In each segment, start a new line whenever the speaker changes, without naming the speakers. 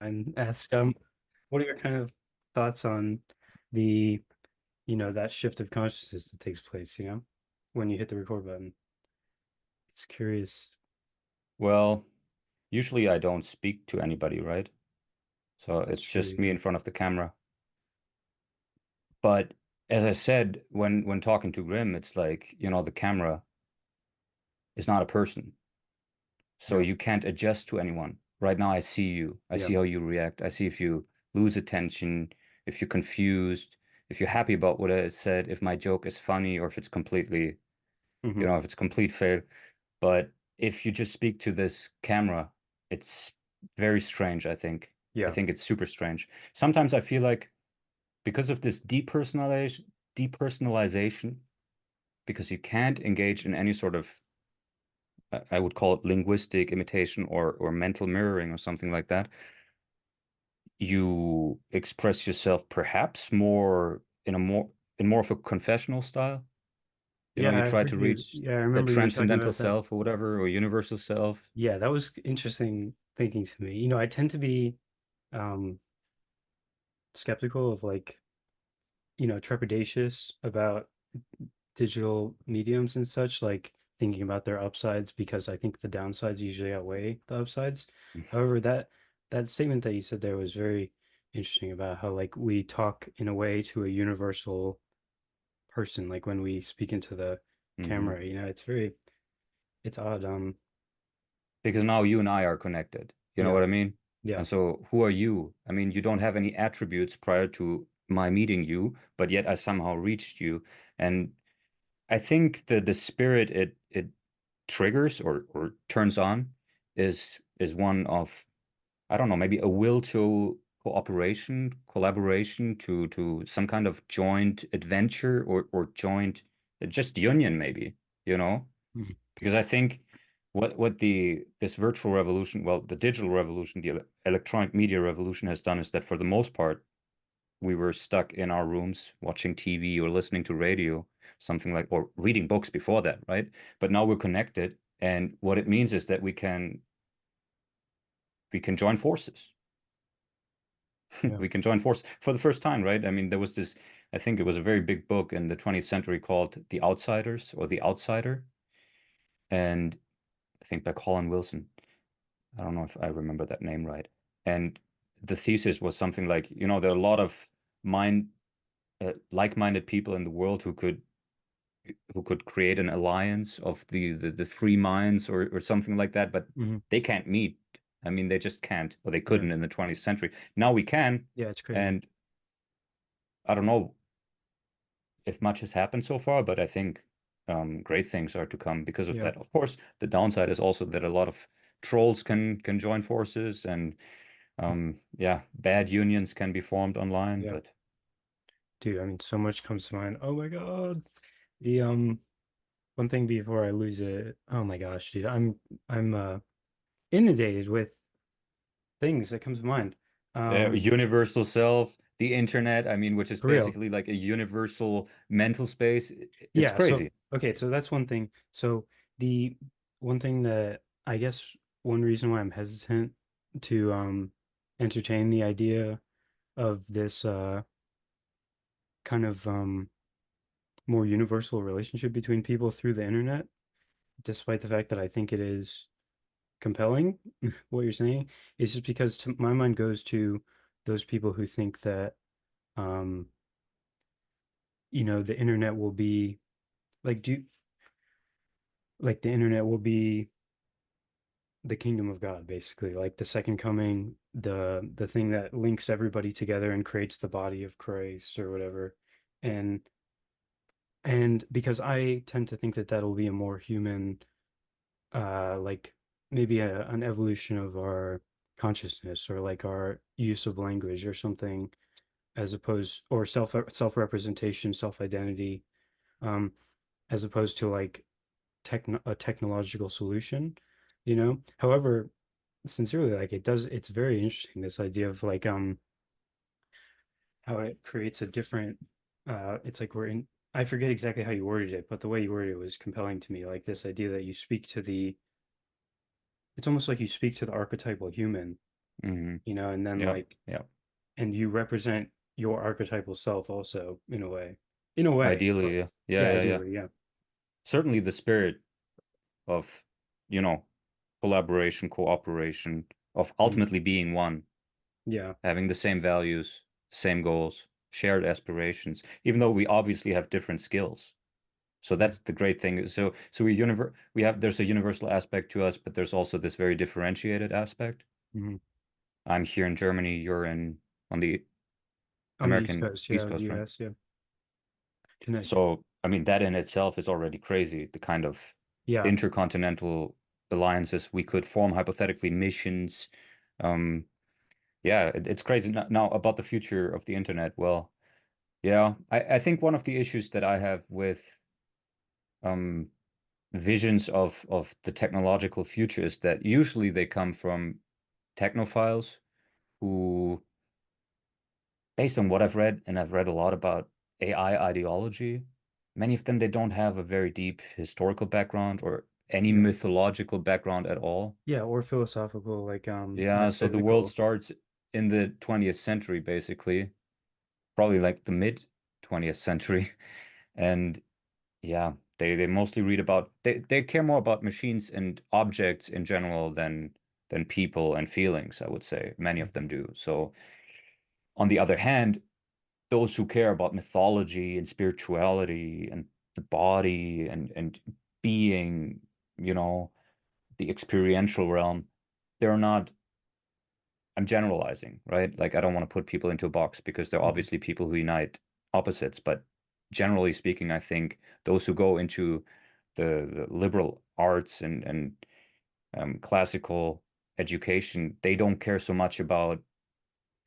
and ask, what are your kind of thoughts on the, that shift of consciousness that takes place, when you hit the record button? It's curious.
Well, usually I don't speak to anybody, right? So
That's
it's
true,
just me
yeah.
in front of the camera. But as I said, when talking to Grim, it's like, the camera is not a person. So
Yeah.
you can't adjust to anyone. Right now I see you. I
Yeah.
see how you react. I see if you lose attention, if you're confused, if you're happy about what I said, if my joke is funny or if it's completely,
Hmm.
if it's complete fail. But if you just speak to this camera, it's very strange, I think. I
Yeah.
think it's super strange. Sometimes I feel like because of this depersonalization, because you can't engage in any sort of, I would call it linguistic imitation or mental mirroring or something like that, you express yourself perhaps more of a confessional style.
Yeah,
You
I
try to
heard you.
reach
Yeah, I
the
remember you were talking
transcendental
about that.
self or whatever, or universal self.
Yeah, that was interesting thinking to me. I tend to be um skeptical of like, trepidatious about digital mediums and such, like thinking about their upsides because I think the downsides usually outweigh the upsides. However, that statement that you said there was very interesting about how like we talk in a way to a universal person, like when we speak into the
Hmm.
camera, it's odd.
Because now you and I are connected. You know
Yeah,
what I mean?
yeah,
And so who are you? I mean, you don't have any attributes prior to my meeting you, but yet I somehow reached you. And I think the spirit it triggers or turns on is one of, I don't know, maybe a will to cooperation, collaboration, to some kind of joint adventure or joint just union maybe, you know?
mhm,
Because I think what the this virtual revolution, well, the digital revolution, the electronic media revolution has done is that for the most part, we were stuck in our rooms watching TV or listening to radio, something like, or reading books before that, right? But now we're connected, and what it means is that we can join forces.
yeah,
We can join forces for the first time, right? I mean, there was this, I think it was a very big book in the 20th century called The Outsiders or The Outsider, and I think by Colin Wilson. I don't know if I remember that name right. And the thesis was something like, there are a lot of mind like-minded people in the world who could create an alliance of the free minds or something like that, but
hmm,
they can't meet. I mean, they just can't, or they
yeah,
couldn't in the 20th century. Now we can,
yeah. It's crazy.
and I don't know if much has happened so far, but I think great things are to come because of
Yeah,
that. Of course, the downside is also that a lot of trolls can join forces, and yeah, bad unions can be formed online,
yeah,
but
dude. I mean, so much comes to mind. Oh my God. The one thing before I lose it. Oh my gosh, dude. I'm inundated with things that comes to mind. Um,
universal self, the internet, I mean, which is
for real.
basically like a universal mental space. It's
Yeah, so
crazy.
okay, so that's one thing. So the one thing that I guess one reason why I'm hesitant to entertain the idea of this kind of more universal relationship between people through the internet, despite the fact that I think it is compelling, what you're saying, is just because to my mind goes to those people who think that um, the internet will be like do like the internet will be the kingdom of God, basically, like the second coming, the thing that links everybody together and creates the body of Christ or whatever. And because I tend to think that that'll be a more human, like maybe an evolution of our consciousness or like our use of language or something, as opposed or self-representation, self-identity, um, as opposed to like a technological solution, However, sincerely, like it's very interesting, this idea of like how it creates a different it's like we're in I forget exactly how you worded it, but the way you worded it was compelling to me. Like this idea that you speak to the it's almost like you speak to the archetypal human,
Hmm.
and then
Yeah.
like,
Yeah.
and you represent your archetypal self also in a way, of
Ideally, yeah.
course.
Yeah,
Yeah,
yeah, yeah.
ideally, yeah.
Certainly the spirit of, you know, collaboration, cooperation, of
Mhm.
ultimately being one,
Yeah.
having the same values, same goals, shared aspirations, even though we obviously have different skills. So
Yeah.
that's the great thing. We have there's a universal aspect to us, but there's also this very differentiated aspect.
Hmm.
I'm here in Germany, you're in on the
On the East
American
Coast, yeah,
East
of the
Coast, right?
US, yeah. Connecticut.
So, I mean, that in itself is already crazy, the kind of
Yeah.
intercontinental alliances we could form, hypothetically, missions. Um, yeah, it's crazy. Now, about the future of the internet, well, yeah, I think one of the issues that I have with um, visions of the technological future is that usually they come from technophiles who, based on what I've read, and I've read a lot about AI ideology, many of them they don't have a very deep historical background or any
Yeah.
mythological background at all.
Yeah, or philosophical, like
Yeah, so the world
metaphysical.
starts in the 20th century, basically, probably like the mid 20th century. And yeah, they mostly read about they care more about machines and objects in general than people and feelings, I would say. Many of
Mhm.
them do. So on the other hand, those who care about mythology and spirituality and the body and being, you know, the experiential realm, they're not, I'm generalizing, right? Like I don't want to put people into a box because they're
Mhm.
obviously people who unite opposites, but generally speaking, I think those who go into the liberal arts and classical education, they don't care so much about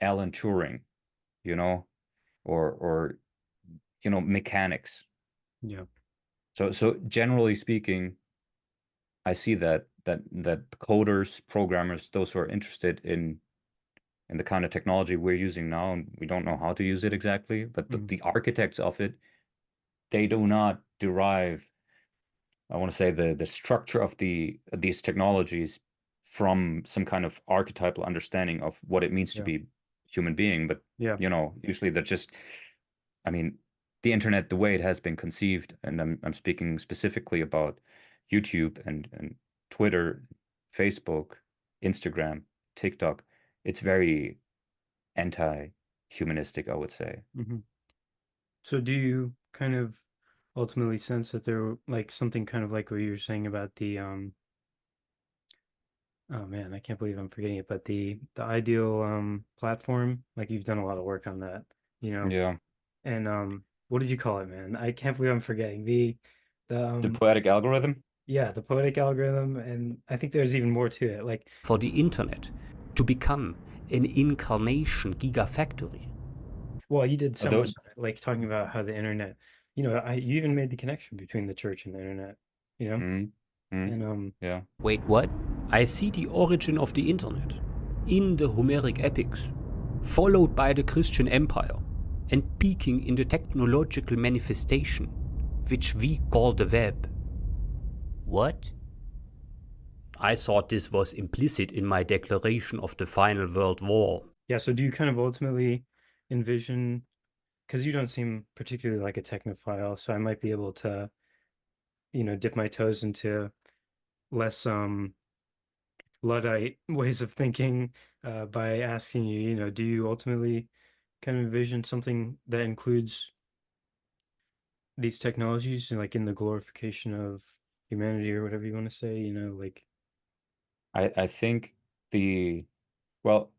Alan Turing, you know, or mechanics.
Yeah.
So generally speaking, I see that coders, programmers, those who are interested in the kind of technology we're using now, and we don't know how to use it exactly, but
Mhm.
the architects of it, they do not derive, I want to say, the structure of these technologies from some kind of archetypal understanding of what it means to
Yeah.
be human being, but
Yeah.
usually they're just, I mean, the internet, the way it has been conceived, and I'm speaking specifically about YouTube and Twitter, Facebook, Instagram, TikTok. It's very anti-humanistic, I would say.
Hmm. So do you kind of ultimately sense that there like something kind of like what you were saying about the oh man, I can't believe I'm forgetting it, but the ideal platform, like you've done a lot of work on that, you know.
Yeah.
And what did you call it, man? I can't believe I'm forgetting. The
The poetic algorithm?
yeah, the poetic algorithm, and I think there's even more to it. Like,
for the internet to become an incarnation gigafactory.
well, you did so
Although,
much, like talking about how the internet, you even made the connection between the church and the internet, you know?
mm, mm,
And
yeah.
Wait, what? I see the origin of the internet in the Homeric epics, followed by the Christian Empire, and peaking in the technological manifestation, which we call the web. What? I thought this was implicit in my declaration of the final world war.
yeah, so do you kind of ultimately envision, because you don't seem particularly like a technophile, so I might be able to, dip my toes into less Luddite ways of thinking by asking you, do you ultimately kind of envision something that includes these technologies, like in the glorification of humanity or whatever you want to say, like,
I think the, well,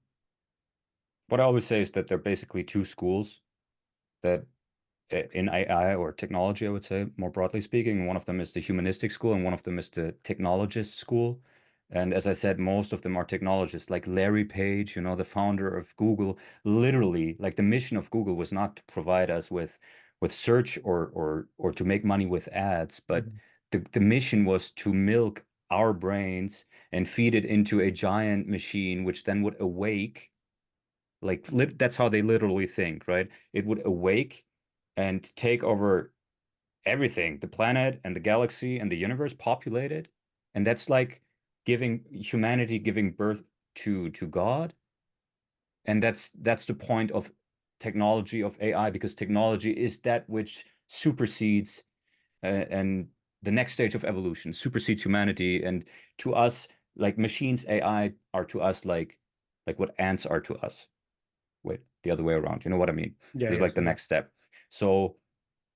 what I always say is that there are basically two schools that in AI or technology, I would say, more broadly speaking. One of them is the humanistic school, and one of them is the technologist school. And as I said, most of them are technologists, like Larry Page, the founder of Google. Literally, like the mission of Google was not to provide us with search or to make money with ads, but
mhm,
the mission was to milk our brains and feed it into a giant machine, which then would awake like that's how they literally think, right? It would awake and take over everything, the planet and the galaxy and the universe, populate it. And that's like giving humanity giving birth to God. And that's the point of technology, of AI, because technology is that which supersedes and the next stage of evolution supersedes humanity. And to us, like machines, AI are to us like what ants are to us. Wait, the other way around. You know what I mean?
Yeah,
It's like
yes,
the
I do.
next step. So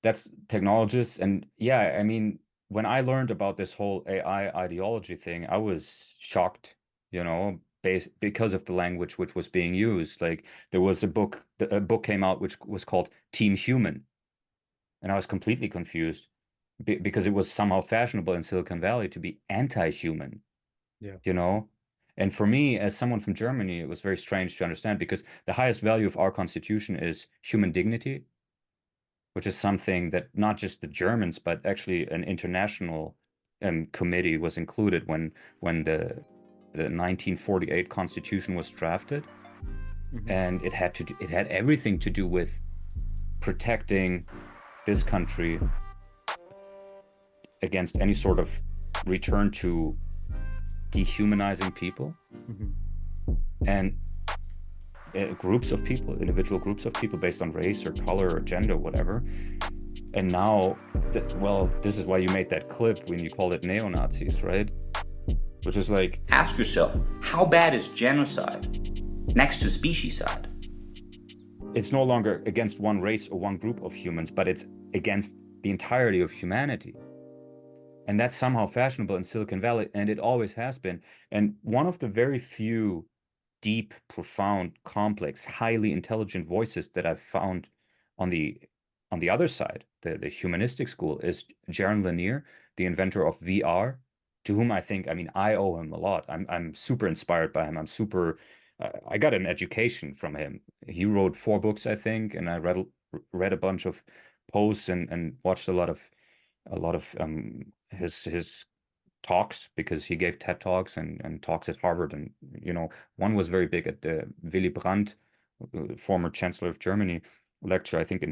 that's technologists. And yeah, I mean, when I learned about this whole AI ideology thing, I was shocked, because of the language which was being used. Like there was a book came out which was called Team Human, and I was completely confused because it was somehow fashionable in Silicon Valley to be anti-human,
Yeah.
you know? And for me, as someone from Germany, it was very strange to understand because the highest value of our constitution is human dignity, which is something that not just the Germans, but actually an international committee was included when the 1948 Constitution was drafted,
Mhm.
and it had everything to do with protecting this country against any sort of return to dehumanizing people
Mhm.
and groups of people, individual groups of people based on race or color or gender, whatever. And now, well, this is why you made that clip when you called it neo-Nazis, right? Which is like,
ask yourself, how bad is genocide next to specieside?
it's no longer against one race or one group of humans, but it's against the entirety of humanity. And that's somehow fashionable in Silicon Valley, and it always has been. And one of the very few deep, profound, complex, highly intelligent voices that I've found on the other side, the humanistic school, is Jaron Lanier, the inventor of VR, to whom I mean, I owe him a lot. I'm super inspired by him. I got an education from him. He wrote 4 books, I think, and I read a bunch of posts and watched a lot of his talks because he gave TED Talks and talks at Harvard. And, one was very big at the Willy Brandt, former Chancellor of Germany, lecture. I think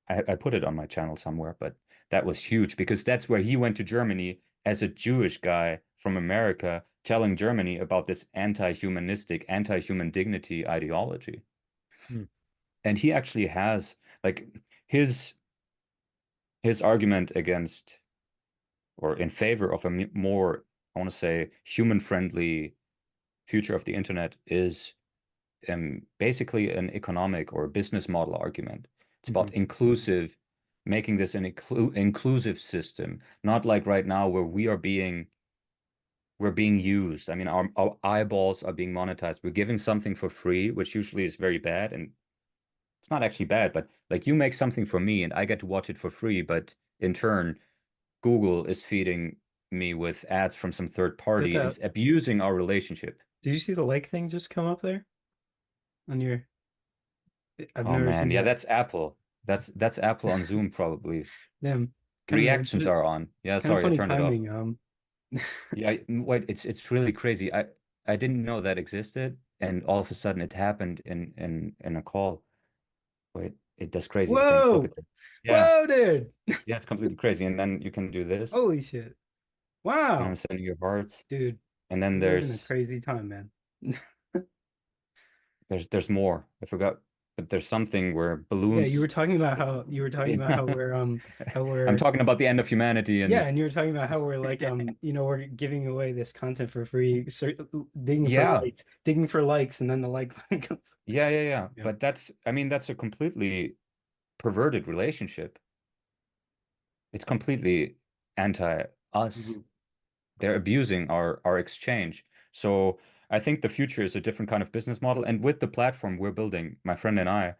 I put it on my channel somewhere, but that was huge because that's where he went to Germany as a Jewish guy from America, telling Germany about this anti-humanistic, anti-human dignity ideology.
Mm.
And he actually has like his argument against or in favor of a more, I want to say, human-friendly future of the internet is basically an economic or business model argument. It's about
Mhm.
making this an inclusive system, not like right now where we're being used. I mean, our eyeballs are being monetized. We're giving something for free, which usually is very bad, and it's not actually bad, but like you make something for me and I get to watch it for free, but in turn, Google is feeding me with ads from some third
Get
party and
that.
it's abusing our relationship.
Did you see the like thing just come up there on your? I've
Oh
never
man,
seen
yeah,
that.
that's Apple. That's Apple on Zoom probably.
Damn,
Reactions are on. Yeah,
kind of
sorry, I
funny
turned it off.
timing.
Yeah, wait, it's really crazy. I didn't know that existed, and all of a sudden it happened in a call. Wait, it does crazy things. Look
Whoa,
at that. Yeah,
whoa, dude!
yeah, it's completely crazy. And then you can do this,
Holy shit!
and I'm
Wow,
sending you hearts.
dude,
And then
we live in a crazy time, man.
there's more. I forgot, but there's something where
Yeah, you were
balloons.
talking about how
I'm
we're
talking about the end of humanity
yeah,
and
and you were talking about how we're like we're giving away this content for free,
yeah,
digging for likes, and then the like button comes.
yeah.
Yeah.
But I mean, that's a completely perverted relationship. It's completely anti us.
Mhm.
They're abusing our exchange. So I think the future is a different kind of business model. And with the platform we're building, my friend and I,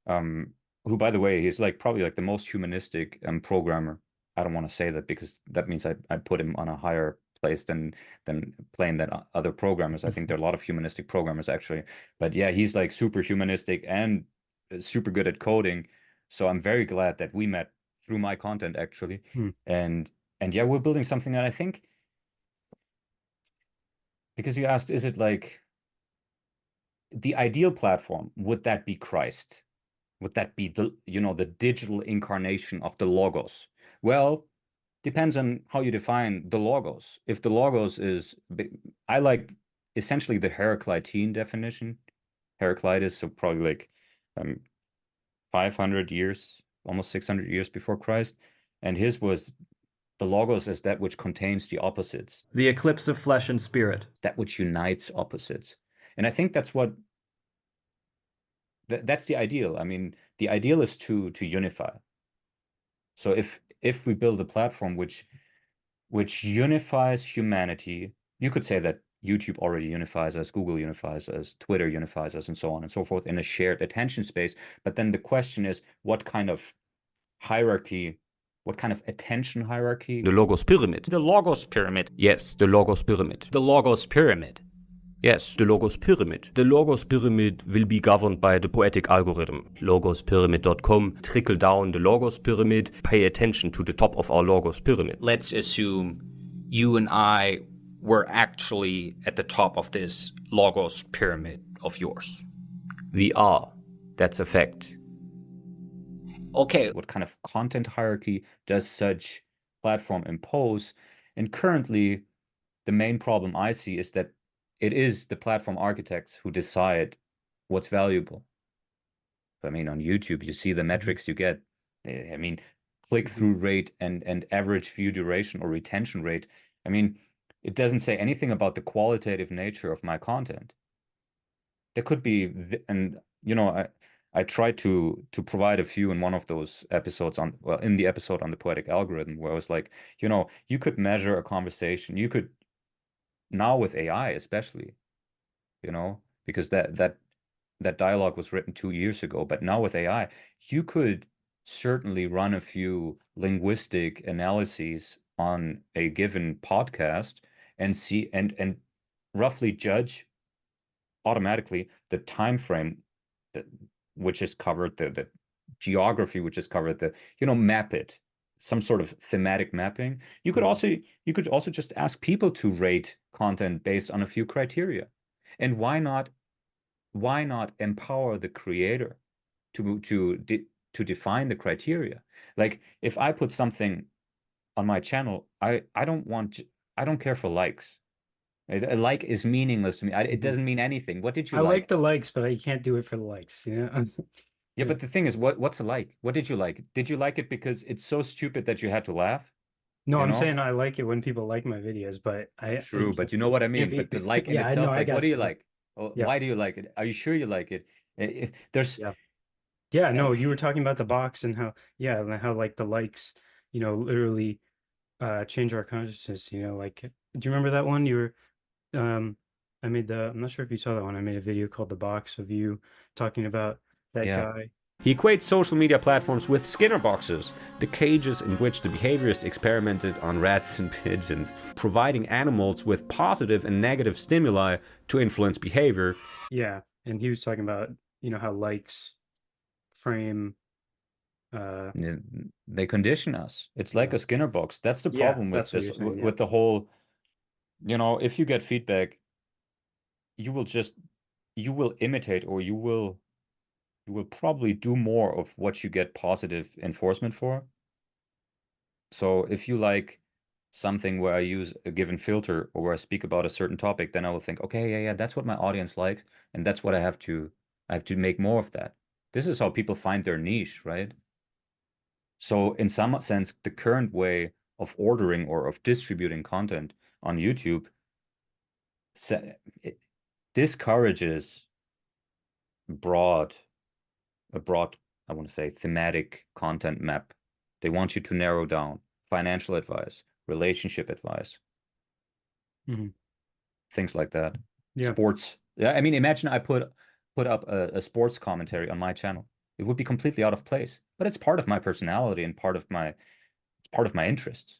um, who, by the way, he's like probably like the most humanistic programmer. I don't want to say that because that means I put him on a higher place than playing than other programmers. I think there are a lot of humanistic programmers actually, but yeah, he's like super humanistic and super good at coding. So I'm very glad that we met through my content actually,
Hmm.
and yeah, we're building something that I think because you asked, is it like the ideal platform? Would that be Christ? Would that be the digital incarnation of the logos? Well, depends on how you define the logos. If the logos is, I like essentially the Heraclitean definition. Heraclitus, so probably like 500 years, almost 600 years before Christ. And his was the logos as that which contains the opposites,
The eclipse of flesh and spirit.
that which unites opposites. And I think that's what that's the ideal. I mean, the ideal is to unify. So if we build a platform which unifies humanity, you could say that YouTube already unifies us, Google unifies us, Twitter unifies us, and so on and so forth in a shared attention space. But then the question is, what kind of hierarchy, what kind of attention hierarchy?
The Logos Pyramid.
The Logos Pyramid.
Yes, the Logos Pyramid.
The Logos Pyramid.
Yes, the Logos Pyramid. The Logos Pyramid will be governed by the Poetic algorithm. Logospyramid.com, trickle down the Logos Pyramid, pay attention to the top of our Logos Pyramid.
Let's assume you and I were actually at the top of this Logos Pyramid of yours.
We are. That's a fact.
Okay.
What kind of content hierarchy does such platform impose? And currently, the main problem I see is that it is the platform architects who decide what's valuable. I mean, on YouTube, you see the metrics you get. I mean, click-through rate and average view duration or retention rate. I mean, it doesn't say anything about the qualitative nature of my content. There could be, and you know, I tried to provide a few in one of those episodes in the episode on the Poetic algorithm, where I was like, you know, you could measure a conversation. You could, now with AI especially, you know, because that dialogue was written 2 years ago, but now with AI, you could certainly run a few linguistic analyses on a given podcast and see and roughly judge automatically the time frame which is covered, the geography which is covered, map it, some sort of thematic mapping. You could also just ask people to rate content based on a few criteria. And why not empower the creator to define the criteria? Like, if I put something on my channel, I don't care for likes. A like is meaningless to me. It doesn't mean anything. What did you
I
like?
like the likes, but I can't do it for the likes, you know?
Yeah, but the thing is, what's a like? What did you like? Did you like it because it's so stupid that you had to laugh?
No,
You
I'm
know?
saying I like it when people like my videos, but
True, but you know what I mean. But the like in
yeah, I know,
itself,
I
like, what
guess.
do you like?
Yeah.
Why do you like it? Are you sure you like it? If there's
Yeah, no, you were talking about the box and how, and how like the likes, literally change our consciousness, like, do you remember that one? I'm not sure if you saw that one. I made a video called The Box of you talking about that guy.
He equates social media platforms with Skinner boxes, the cages in which the behaviorists experimented on rats and pigeons, providing animals with positive and negative stimuli to influence behavior.
Yeah, and he was talking about, how likes frame.
They condition us. It's like a Skinner box. That's the problem with
that's what
this,
you're saying,
with the whole, if you get feedback, you will imitate, or you will probably do more of what you get positive enforcement for. So if you like something where I use a given filter or where I speak about a certain topic, then I will think, okay, yeah, that's what my audience likes, and that's what I have to make more of that. This is how people find their niche, right? So in some sense, the current way of ordering or of distributing content on YouTube it discourages a broad, I want to say, thematic content map. They want you to narrow down financial advice, relationship advice, things like that.
Yeah.
Sports. Yeah, I mean, imagine I put up a sports commentary on my channel. It would be completely out of place, but it's part of my personality and part of my interests.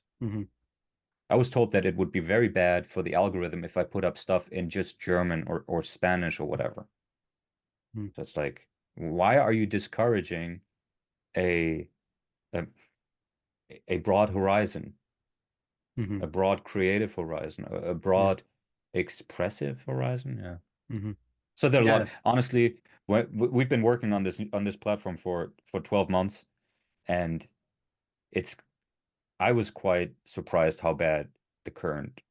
I was told that it would be very bad for the algorithm if I put up stuff in just German or Spanish or whatever. So it's like, why are you discouraging a broad horizon, a broad creative horizon, a broad expressive horizon? Yeah. So there are a lot. Honestly, we've been working on this platform for 12 months, and I was quite surprised how bad the current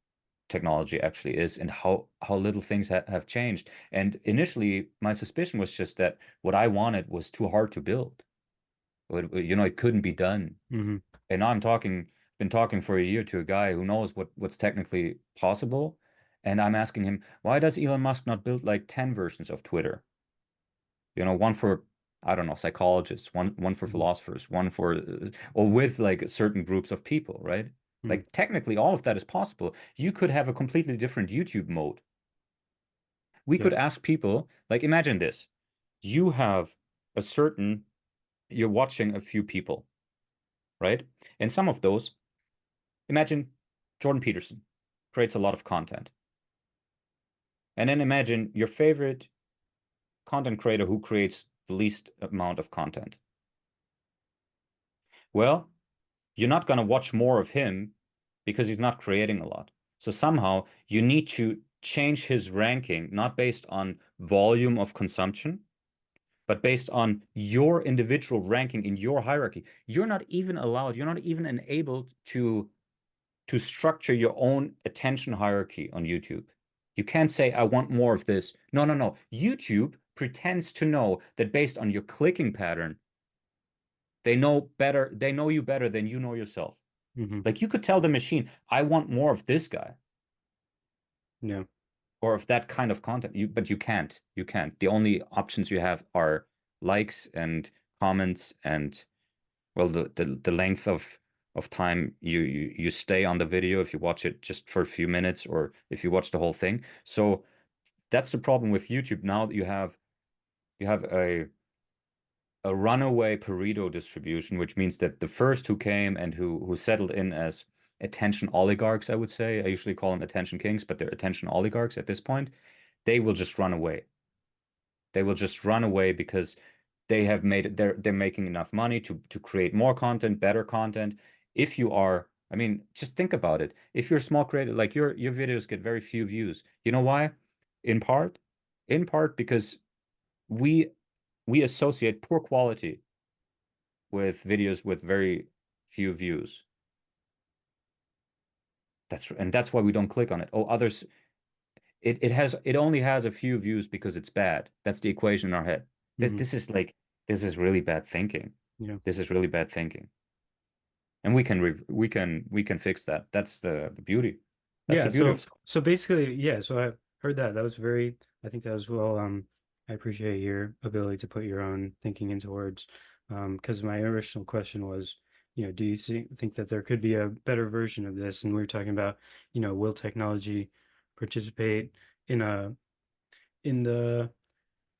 technology actually is and how little things have changed. And initially, my suspicion was just that what I wanted was too hard to build. It couldn't be done.
Mm-hmm.
And now been talking for a year to a guy who knows what's technically possible. And I'm asking him, why does Elon Musk not build like 10 versions of Twitter? One for, I don't know, psychologists, one for
Mm-hmm.
philosophers, one for, or with like certain groups of people, right?
Mm-hmm.
Like technically all of that is possible. You could have a completely different YouTube mode. We
Yeah.
could ask people, like imagine this. You have a certain, you're watching a few people, right? And some of those, imagine Jordan Peterson creates a lot of content. And then imagine your favorite content creator who creates the least amount of content. Well, you're not going to watch more of him because he's not creating a lot. So somehow you need to change his ranking, not based on volume of consumption, but based on your individual ranking in your hierarchy. You're not even allowed, you're not even enabled to structure your own attention hierarchy on YouTube. You can't say, I want more of this. No, no, no. YouTube pretends to know that based on your clicking pattern, they know you better than you know yourself.
Mm-hmm.
Like you could tell the machine, I want more of this guy
Yeah.
or of that kind of content. But you can't. You can't. The only options you have are likes and comments and well the length of time you stay on the video if you watch it just for a few minutes or if you watch the whole thing. So that's the problem with YouTube. Now that you have a runaway Pareto distribution, which means that the first who came and who settled in as attention oligarchs, I would say, I usually call them attention kings, but they're attention oligarchs at this point, they will just run away. They will just run away because they're making enough money to create more content, better content. If you are, I mean, just think about it. If you're a small creator, like your videos get very few views. You know why? In part, in part because we we associate poor quality with videos with very few views. That's why we don't click on it. Oh, others it only has a few views because it's bad. That's the equation in our head. That
Mm-hmm.
this is really bad thinking.
Yeah.
This is really bad thinking. And we can fix that. That's the beauty. That's the
Yeah.
beauty
So
of
so basically, yeah. So I heard that. That was very. I think that was well. I appreciate your ability to put your own thinking into words. Because my original question was, do you think that there could be a better version of this? And we were talking about, will technology participate in a in the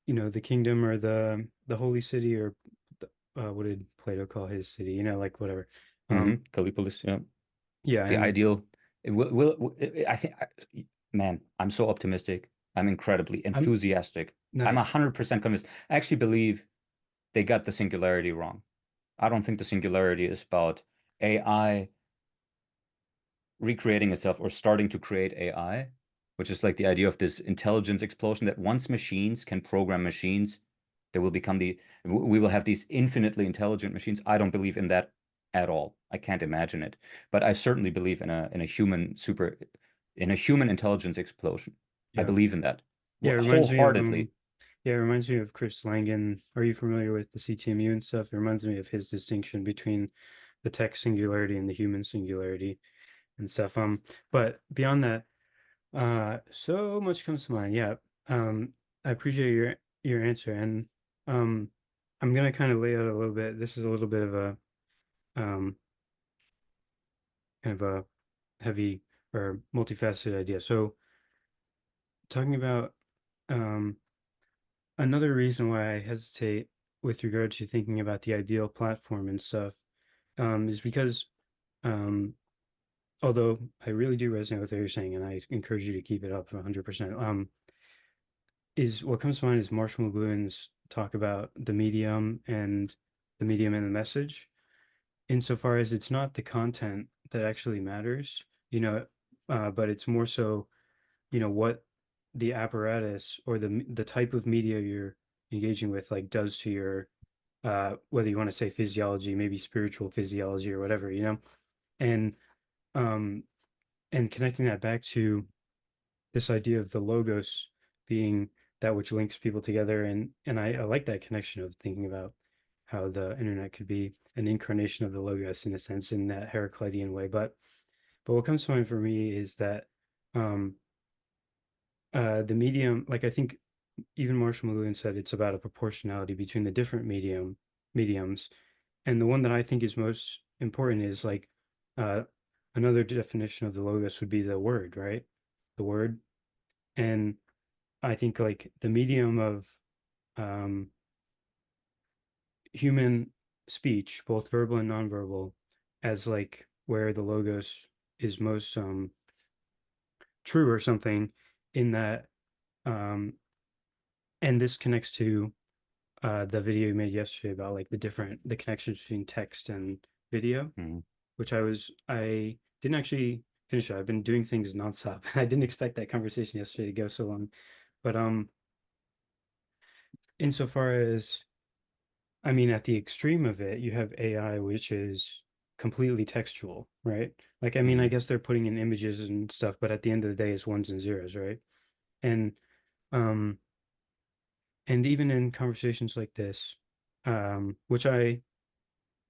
the kingdom or the holy city or what did Plato call his city? Like whatever.
Callipolis, yeah.
Yeah,
The
and
ideal it will I think man, I'm so optimistic. I'm incredibly
I'm
enthusiastic. I'm
nice.
100% convinced. I actually believe they got the singularity wrong. I don't think the singularity is about AI recreating itself or starting to create AI, which is like the idea of this intelligence explosion that once machines can program machines, they will become we will have these infinitely intelligent machines. I don't believe in that at all. I can't imagine it. But I certainly believe in a human intelligence explosion. I
Yeah.
believe in that
Yeah, it reminds me of
wholeheartedly.
yeah, it reminds me of Chris Langan. Are you familiar with the CTMU and stuff? It reminds me of his distinction between the tech singularity and the human singularity and stuff. But beyond that, so much comes to mind. Yeah. I appreciate your answer. And um I'm gonna kind of lay out a little bit. This is a little bit of a um kind of a heavy or multifaceted idea. So talking about um another reason why I hesitate with regard to thinking about the ideal platform and stuff, is because, um, although I really do resonate with what you're saying, and I encourage you to keep it up 100%, is what comes to mind is Marshall McLuhan's talk about the medium and the message, insofar as it's not the content that actually matters, but it's more so what the apparatus or the type of media you're engaging with like does to your whether you want to say physiology, maybe spiritual physiology or whatever, and um and connecting that back to this idea of the logos being that which links people together, and I like that connection of thinking about how the internet could be an incarnation of the logos in a sense, in that Heraclitean way. But what comes to mind for me is that um the medium, like I think even Marshall McLuhan said, it's about a proportionality between the different mediums, and the one that I think is most important is like uh another definition of the logos would be the word, right? The word. And I think like the medium of um human speech, both verbal and nonverbal, as like where the logos is most true or something, in that um and this connects to the video you made yesterday about like the connections between text and video,
Mhm.
which I didn't actually finish it. I've been doing things nonstop. I didn't expect that conversation yesterday to go so long. But insofar as, I mean, at the extreme of it, you have AI, which is completely textual, right? Like, I mean, I
Mhm.
guess they're putting in images and stuff, but at the end of the day, it's ones and zeros, right? And um, and even in conversations like this, which I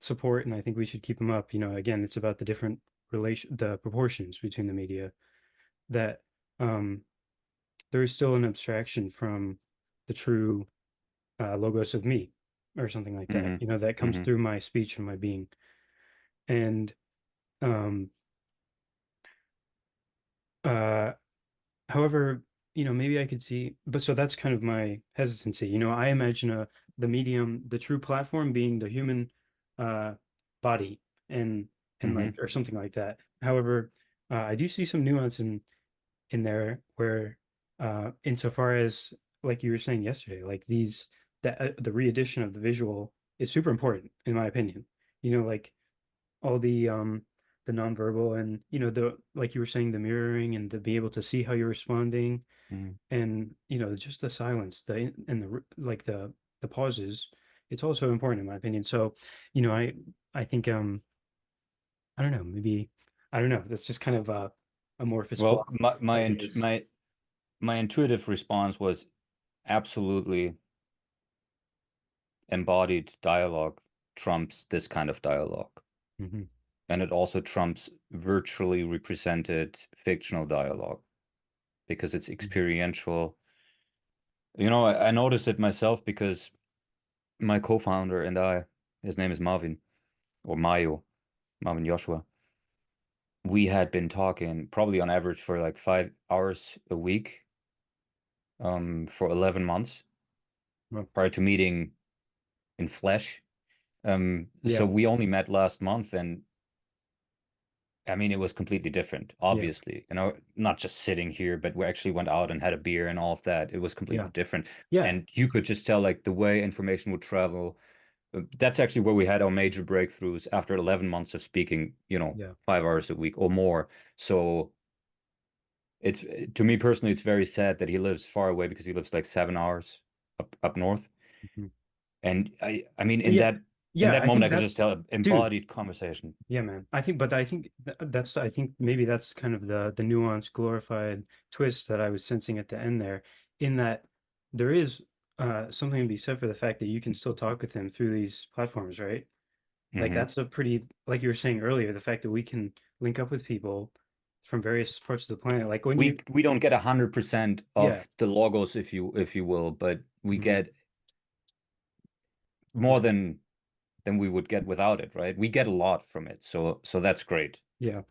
support, and I think we should keep them up. Again, it's about the different the proportions between the media, that um, there is still an abstraction from the true logos of me, or something like that.
Mhm.
That comes
Mhm.
through my speech and my being. And um, uh, however, maybe I could see, but so that's kind of my hesitancy. I imagine the medium, the true platform being the human uh, body, and
Mhm.
like, or something like that. However, I do see some nuance in there where, insofar as, like you were saying yesterday, like the re-edition of the visual is super important in my opinion. Like all the nonverbal, and the, like you were saying, the mirroring, and the be able to see how you're responding,
Mhm.
and just the silence, and like the pauses. It's also important in my opinion. So I think I don't know, maybe, I don't know, that's just kind of amorphous
Well,
block of ideas.
my intuitive response was absolutely embodied dialogue trumps this kind of dialogue.
Hmm.
And it also trumps virtually represented fictional dialogue because it's experiential. I noticed it myself because my co-founder and I, his name is Marvin, or Mayo, Marvin Joshua, we had been talking probably on average for like 5 hours a week for 11 months
Well,
prior to meeting in flesh. So
yeah,
we only met last month, and I mean, it was completely different,
yeah,
obviously. Not just sitting here, but we actually went out and had a beer and all of that. It was completely
yeah,
different.
yeah,
And you could just tell like the way information would travel. That's actually where we had our major breakthroughs after 11 months of speaking,
yeah.
5 hours a week or more. So it's to me personally, it's very sad that he lives far away because he lives like 7 hours up north.
Mhm.
And I mean, in
Yeah,
that
I
moment,
think
I could just
that's,
tell
dude.
embodied conversation.
Yeah, man. But I think that's, I think maybe that's kind of the nuanced, glorified twist that I was sensing at the end there, in that there is something to be said for the fact that you can still talk with him through these platforms, right? Like
Hmm.
that's a pretty, like you were saying earlier, the fact that we can link up with people from various parts of the planet. Like when you,
We don't get 100%
yeah,
of the logos, if you will, but we
mhm,
get more
yeah,
than we would get without it, right? We get a lot from it, so that's great.
yeah,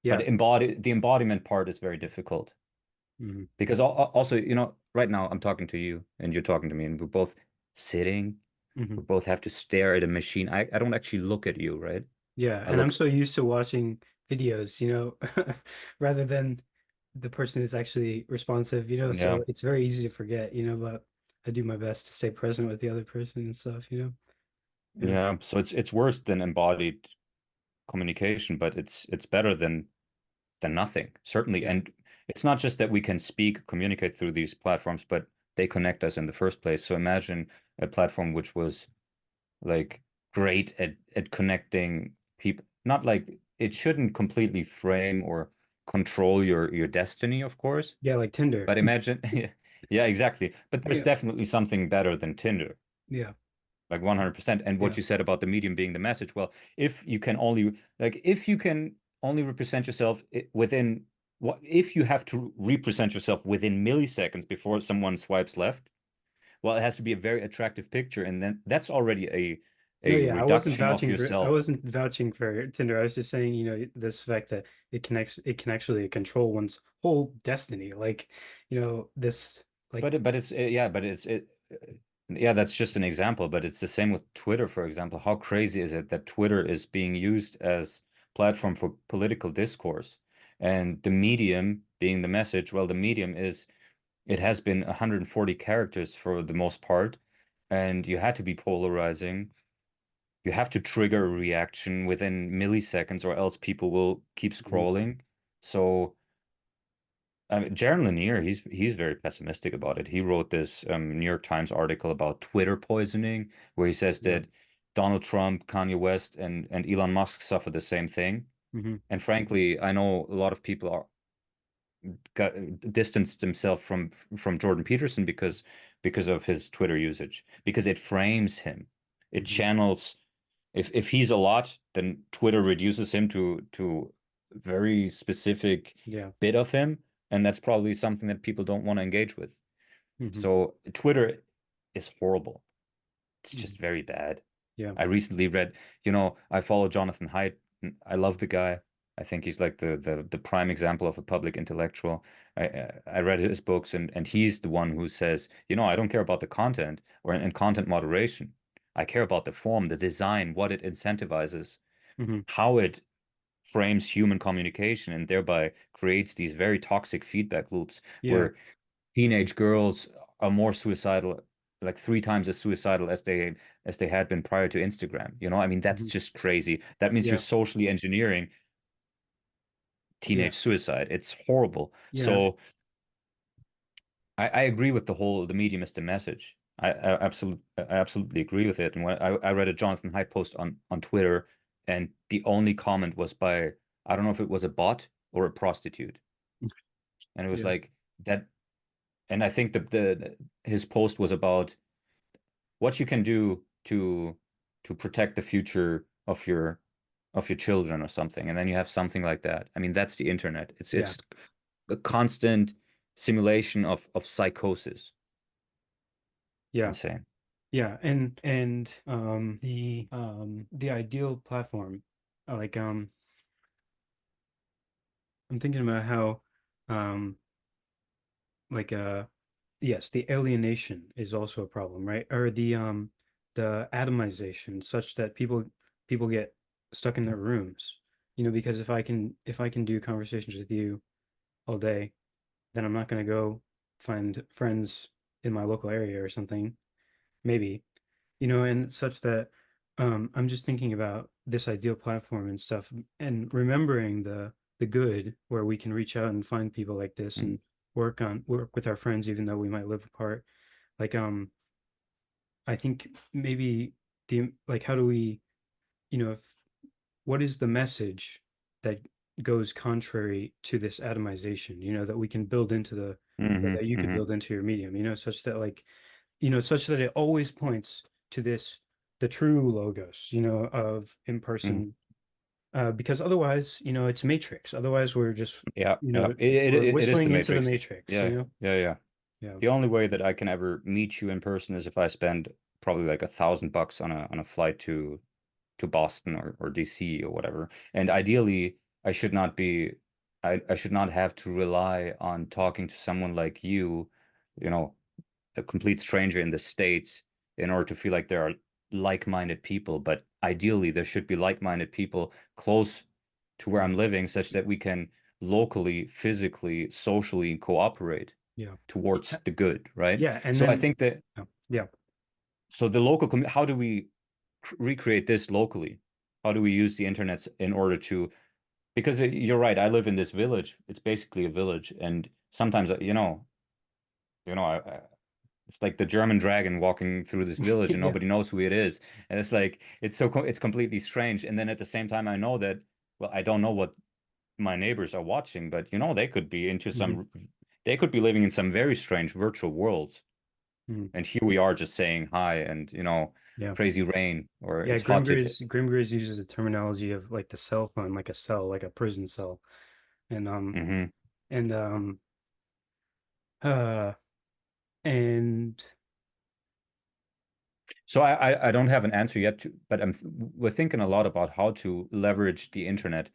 But
yeah,
the embodiment part is very difficult
mhm,
because also, right now I'm talking to you and you're talking to me, and we're both sitting.
mhm.
We both have to stare at a machine. I don't actually look at you, right?
Yeah,
I
and I'm
look,
so used to watching videos, rather than the person who's actually responsive,
yeah,
so it's very easy to forget, but I do my best to stay present with the other person and stuff. Yeah.
yeah. So it's worse than embodied communication, but it's better than nothing, certainly.
Yeah.
And it's not just that we can speak, communicate through these platforms, but they connect us in the first place. So imagine a platform which was like great at connecting people. Not like it shouldn't completely frame or control your destiny, of course.
Yeah, like Tinder.
But imagine, yeah, exactly. But there's
Yeah,
definitely something better than Tinder,
yeah,
like 100%. And what
yeah.
you said about the medium being the message, well, if you can only represent yourself within what, if you have to represent yourself within milliseconds before someone swipes left, well, it has to be a very attractive picture, and then that's already
No,
a
yeah,
reduction of
I
yourself.
wasn't vouching for Tinder. I was just saying, this fact that it can actually control one's whole destiny. Like, this, like,
But it's yeah, but yeah, that's just an example, but it's the same with Twitter, for example. How crazy is it that Twitter is being used as platform for political discourse, and the medium being the message? Well, the medium is it has been 140 characters for the most part, and you had to be polarizing. You have to trigger a reaction within milliseconds, or else people will keep
mhm,
scrolling. So I mean, Jaron Lanier, he's very pessimistic about it. He wrote this New York Times article about Twitter poisoning, where he says
yeah,
that Donald Trump, Kanye West, and Elon Musk suffer the same thing.
hmm,
And frankly, I know a lot of people are got distanced themselves from Jordan Peterson because of his Twitter usage, because it frames him. It
hmm,
channels if he's a lot, then Twitter reduces him to very specific
yeah,
bit of him, and that's probably something that people don't want to engage with.
hmm,
So Twitter is horrible. It's
hmm,
just very bad.
yeah,
I recently read, I follow Jonathan Haidt. I love the guy. I think he's like the prime example of a public intellectual. I read his books, and he's the one who says, I don't care about the content or in content moderation. I care about the form, the design, what it incentivizes,
hmm,
how it frames human communication, and thereby creates these very toxic feedback loops
yeah,
where teenage girls are more suicidal, like 3 times as suicidal as they had been prior to Instagram. I mean, that's
hmm,
just crazy. That means you're
yeah,
socially engineering
yeah,
teenage suicide. It's horrible.
yeah,
So I agree with the medium is the message. I absolutely agree with it. And when I read a Jonathan Haidt post on Twitter, and the only comment was by, I don't know if it was a bot or a prostitute, and it was
yeah,
like that. And I think his post was about what you can do to protect the future of your children or something. And then you have something like that. I mean, that's the internet. It's
yeah,
it's a constant simulation of psychosis.
yeah.
Insane.
Yeah, and the ideal platform, like I'm thinking about how um like yes, the alienation is also a problem, right? Or the atomization such that people get stuck in their rooms. Because if I can do conversations with you all day, then I'm not gonna go find friends in my local area or something, maybe. And such that I'm just thinking about this ideal platform and stuff, and remembering the good where we can reach out and find people like this
Mm.
and work with our friends even though we might live apart. Like I think maybe the like how do we if what is the message that goes contrary to this atomization, that we can build into the or
Hmm.
that you could
Hmm.
build into your medium, such that such that it always points to the true logos, of in
Hmm.
person. Because otherwise, it's Matrix. Otherwise, we're just,
Yeah, yeah.
we're
It is the
whistling into the
Matrix.
Matrix,
Yeah, yeah, yeah.
Yeah.
The only way that I can ever meet you in person is if I spend probably like $1,000 on a flight to Boston or DC or whatever. And ideally, I should not have to rely on talking to someone like you know, a complete stranger in the States in order to feel like there are like-minded people. But ideally, there should be like-minded people close to where
Mhm.
I'm living, such that we can locally, physically, socially cooperate
Yeah.
towards the good, right?
Yeah. And
So I
then,
think that
yeah. Yeah.
so the local how do we recreate this locally? How do we use the internet in order to, because you're right, I live in this village. It's basically a village, and sometimes it's like the German dragon walking through this village, and
Yeah.
nobody knows who it is. And it's like it's completely strange. And then at the same time, I know that, well, I don't know my neighbors are watching, but you know, they could be into
Mhm.
they could be living in some very strange virtual worlds.
Mhm.
And here we are just saying hi and, you know,
Yeah.
crazy rain or
Yeah,
it's hot today.
Grimgriz uses the terminology of like the cell phone, like a cell, like a prison cell. And
Hmm.
and uh and
So I don't have an answer yet, but we're thinking a lot about how to leverage the internet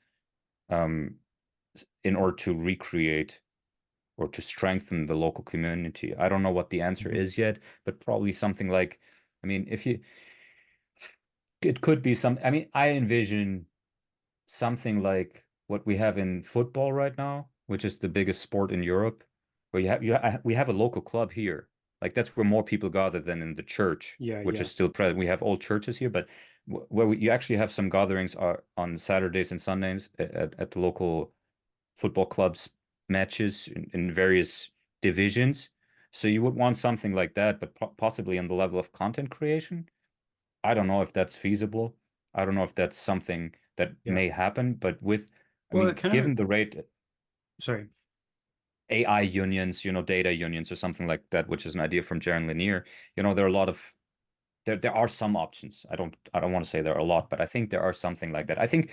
um, in order to recreate or to strengthen the local community. I don't know what the answer
Mhm.
is yet, but probably something like, I mean, if you, it could be some, I mean, I envision something like what we have in football right now, which is the biggest sport in Europe, where we have a local club here. Like that's where more people gather than in the church,
Yeah,
which
yeah.
is still present. We have old churches here, but you actually have some gatherings are on Saturdays and Sundays at the local football clubs matches in various divisions. So you would want something like that, but possibly on the level of content creation. I don't know if that's feasible. I don't know if that's something that
Yeah.
may happen, but I
Well, it
mean,
kind of
given the rate
sorry.
AI unions, you know, data unions or something like that, which is an idea from Jaron Lanier, you know, there are a lot of there are some options. I don't want to say there are a lot, but I think there are something like that. I think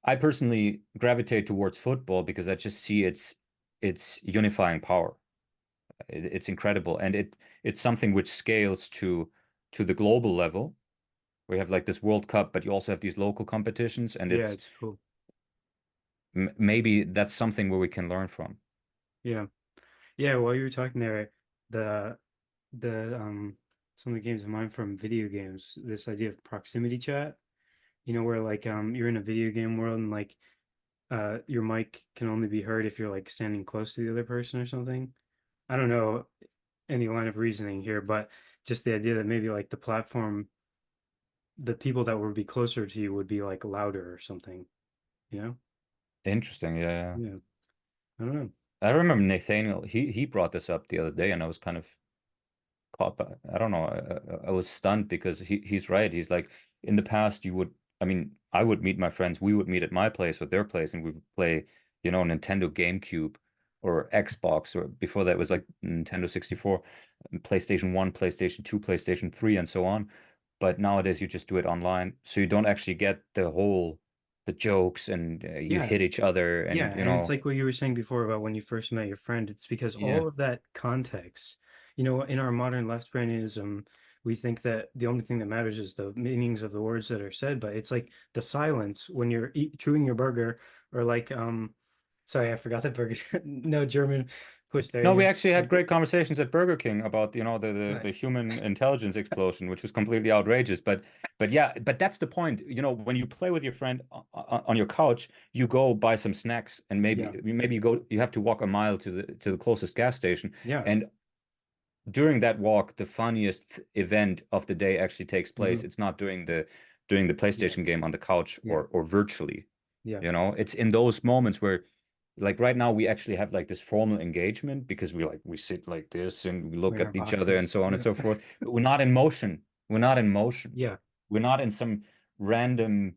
I personally gravitate towards football because I just see its unifying power. It's incredible, and it's something which scales to the global level. We have like this World Cup, but you also have these local competitions, and
Yeah,
it's
it's cool.
maybe that's something where we can learn from.
Yeah. Yeah, while you were talking there, the the some of the games of mine from video games, this idea of proximity chat, where like you're in a video game world and like your mic can only be heard if you're like standing close to the other person or something. I don't know any line of reasoning here, but just the idea that maybe like the people that would be closer to you would be like louder or something, you know?
Interesting, yeah, yeah.
Yeah. I don't know.
I remember Nathaniel. He brought this up the other day, and I was kind of caught by, I don't know. I was stunned because he's right. He's like in the past you would. I mean, I would meet my friends. We would meet at my place or their place, and we would play, you know, Nintendo GameCube or Xbox, or before that was like Nintendo 64, PlayStation 1, PlayStation 2, PlayStation 3, and so on. But nowadays you just do it online, so you don't actually get the jokes and you
Yeah.
hit each other
Yeah,
and you
and it's
know,
like what you were saying before about when you first met your friend. It's because
yeah,
all of that context, in our modern left-brainism, we think that the only thing that matters is the meanings of the words that are said, but it's like the silence when you're chewing your burger or like sorry, I forgot the burger. No German push there,
no, we actually had
like
great conversations at Burger King about, you know, the
nice.
human intelligence explosion, which was completely outrageous. But yeah, but that's the point. You know, when you play with your friend on your couch, you go buy some snacks and
Yeah.
maybe you have to walk a mile to the closest gas station.
Yeah.
And during that walk, the funniest event of the day actually takes place.
Hmm.
It's not doing the
Yeah.
PlayStation game on the couch
Yeah.
or virtually.
Yeah.
You know, it's in those moments where like right now we actually have like this formal engagement because we sit like this and we look
Wearing our
at each other and
boxes.
so on and
Yeah.
so forth. But we're not in motion. We're not in motion.
Yeah.
We're not in some random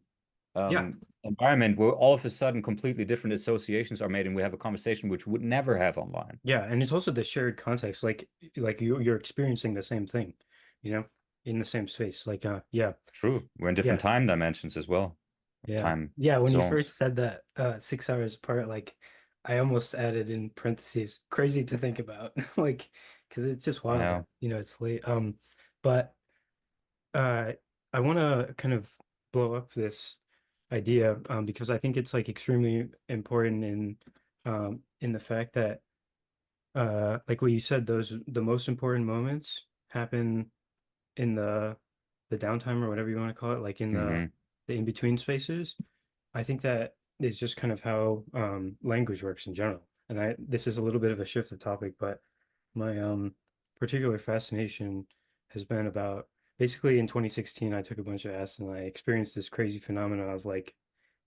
Yeah.
environment where all of a sudden completely different associations are made and we have a conversation which would never have online.
Yeah, and it's also the shared context, like you're experiencing the same thing, you know, in the same space. Like yeah,
True. We're in different
yeah,
time dimensions as well,
yeah.
time
Yeah, when you
zones.
first said that 6 hours apart, like I almost added in parentheses, crazy to think about. Like because it's just wild
Yeah.
that, it's late. But uh I want to kind of blow up this idea because I think it's like extremely important in the fact that like what you said, the most important moments happen in the downtime or whatever you want to call it, like in
Hmm.
the in-between spaces. I think that is just kind of how language works in general. And this is a little bit of a shift of topic, but my particular fascination has been about basically in 2016, I took a bunch of acid and I experienced this crazy phenomena of like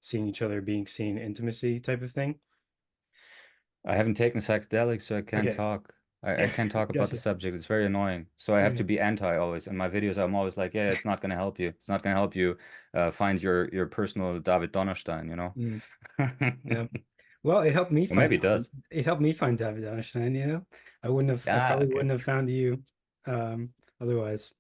seeing each other, being seen, intimacy type of thing.
I haven't taken psychedelics, so I can't
Okay.
talk. I can't talk about the
Gotcha.
subject. It's very annoying. So I have to
Yeah.
be anti always. In my videos, I'm always like, yeah, it's not going to help you. It's not going to help you find your personal David Donnerstein, you know?
Mm, yeah. Well,
Or maybe it does.
it helped me find David Einstein, you know. I
Ah,
probably
okay.
wouldn't have found you otherwise.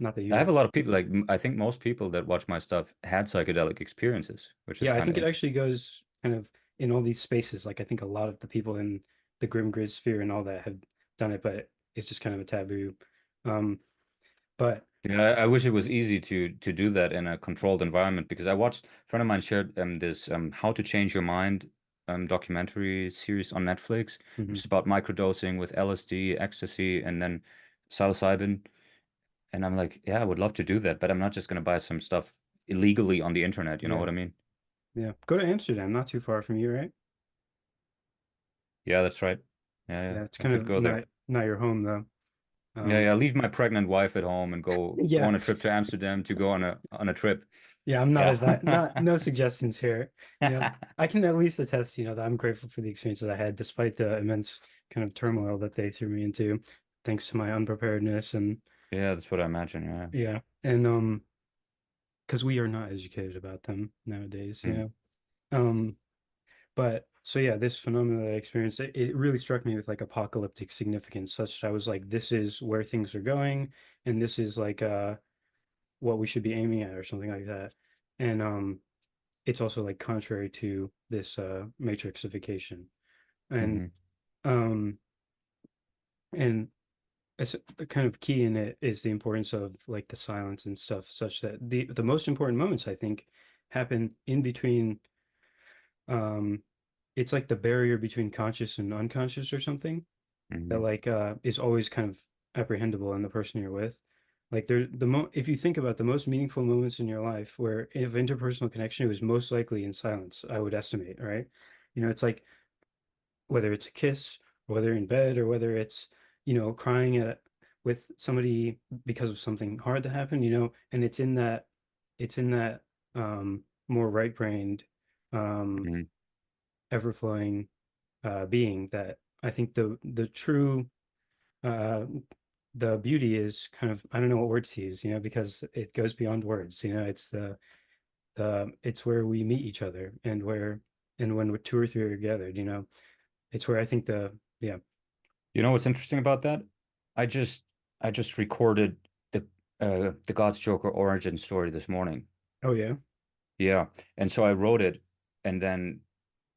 Not that you
I have
would.
a lot of people like I think most people that watch my stuff had psychedelic experiences, which is
Yeah, I
kind of
think it
interesting.
actually goes kind of in all these spaces. Like I think a lot of the people in the Grim Grid sphere and all that have done it, but it's just kind of a taboo. Um, but
Yeah, I wish it was easy to do that in a controlled environment because I watched a friend of mine shared this How to Change Your Mind documentary series on Netflix, which
mhm,
is about microdosing with LSD, ecstasy, and then psilocybin. And I'm like, yeah, I would love to do that, but I'm not just gonna buy some stuff illegally on the internet, you know
yeah,
what I mean?
yeah. Go to Amsterdam, not too far from you, right?
Yeah, that's right. Yeah, yeah.
Yeah, it's
I
kind
could
of
go there.
not your home though.
Yeah,
Um,
yeah. Leave my pregnant wife at home and go
yeah,
on a trip to Amsterdam to go on a trip.
yeah. I'm not
Yeah.
as that. Not no suggestions here. You know, I can at least attest, that I'm grateful for the experiences I had, despite the immense kind of turmoil that they threw me into, thanks to my unpreparedness and
Yeah, that's what I imagine. Yeah.
yeah, and because we are not educated about them nowadays,
Mm,
Um, but so yeah, this phenomenon that I experienced, it really struck me with like apocalyptic significance, such that I was like, this is where things are going, and this is like what we should be aiming at or something like that. And it's also like contrary to this matrixification. And
hmm
um and it's kind of key in it is the importance of like the silence and stuff, such that the most important moments I think happen in between um it's like the barrier between conscious and unconscious or something that
hmm
like is always kind of apprehendable in the person you're with. Like if you think about the most meaningful moments in your life where of interpersonal connection, it was most likely in silence, I would estimate, right? It's like whether it's a kiss, or whether in bed, or whether it's, crying with somebody because of something hard that happened, and it's in that more right-brained, um,
hmm
ever-flowing being that I think the true uh the beauty is kind of, I don't know what words to use, because it goes beyond words. It's where we meet each other, and when we're two or three are gathered, it's where I think yeah.
You know what's interesting about that? I just I just recorded the God's Joker origin story this morning.
Oh yeah.
Yeah, and so I wrote it, and then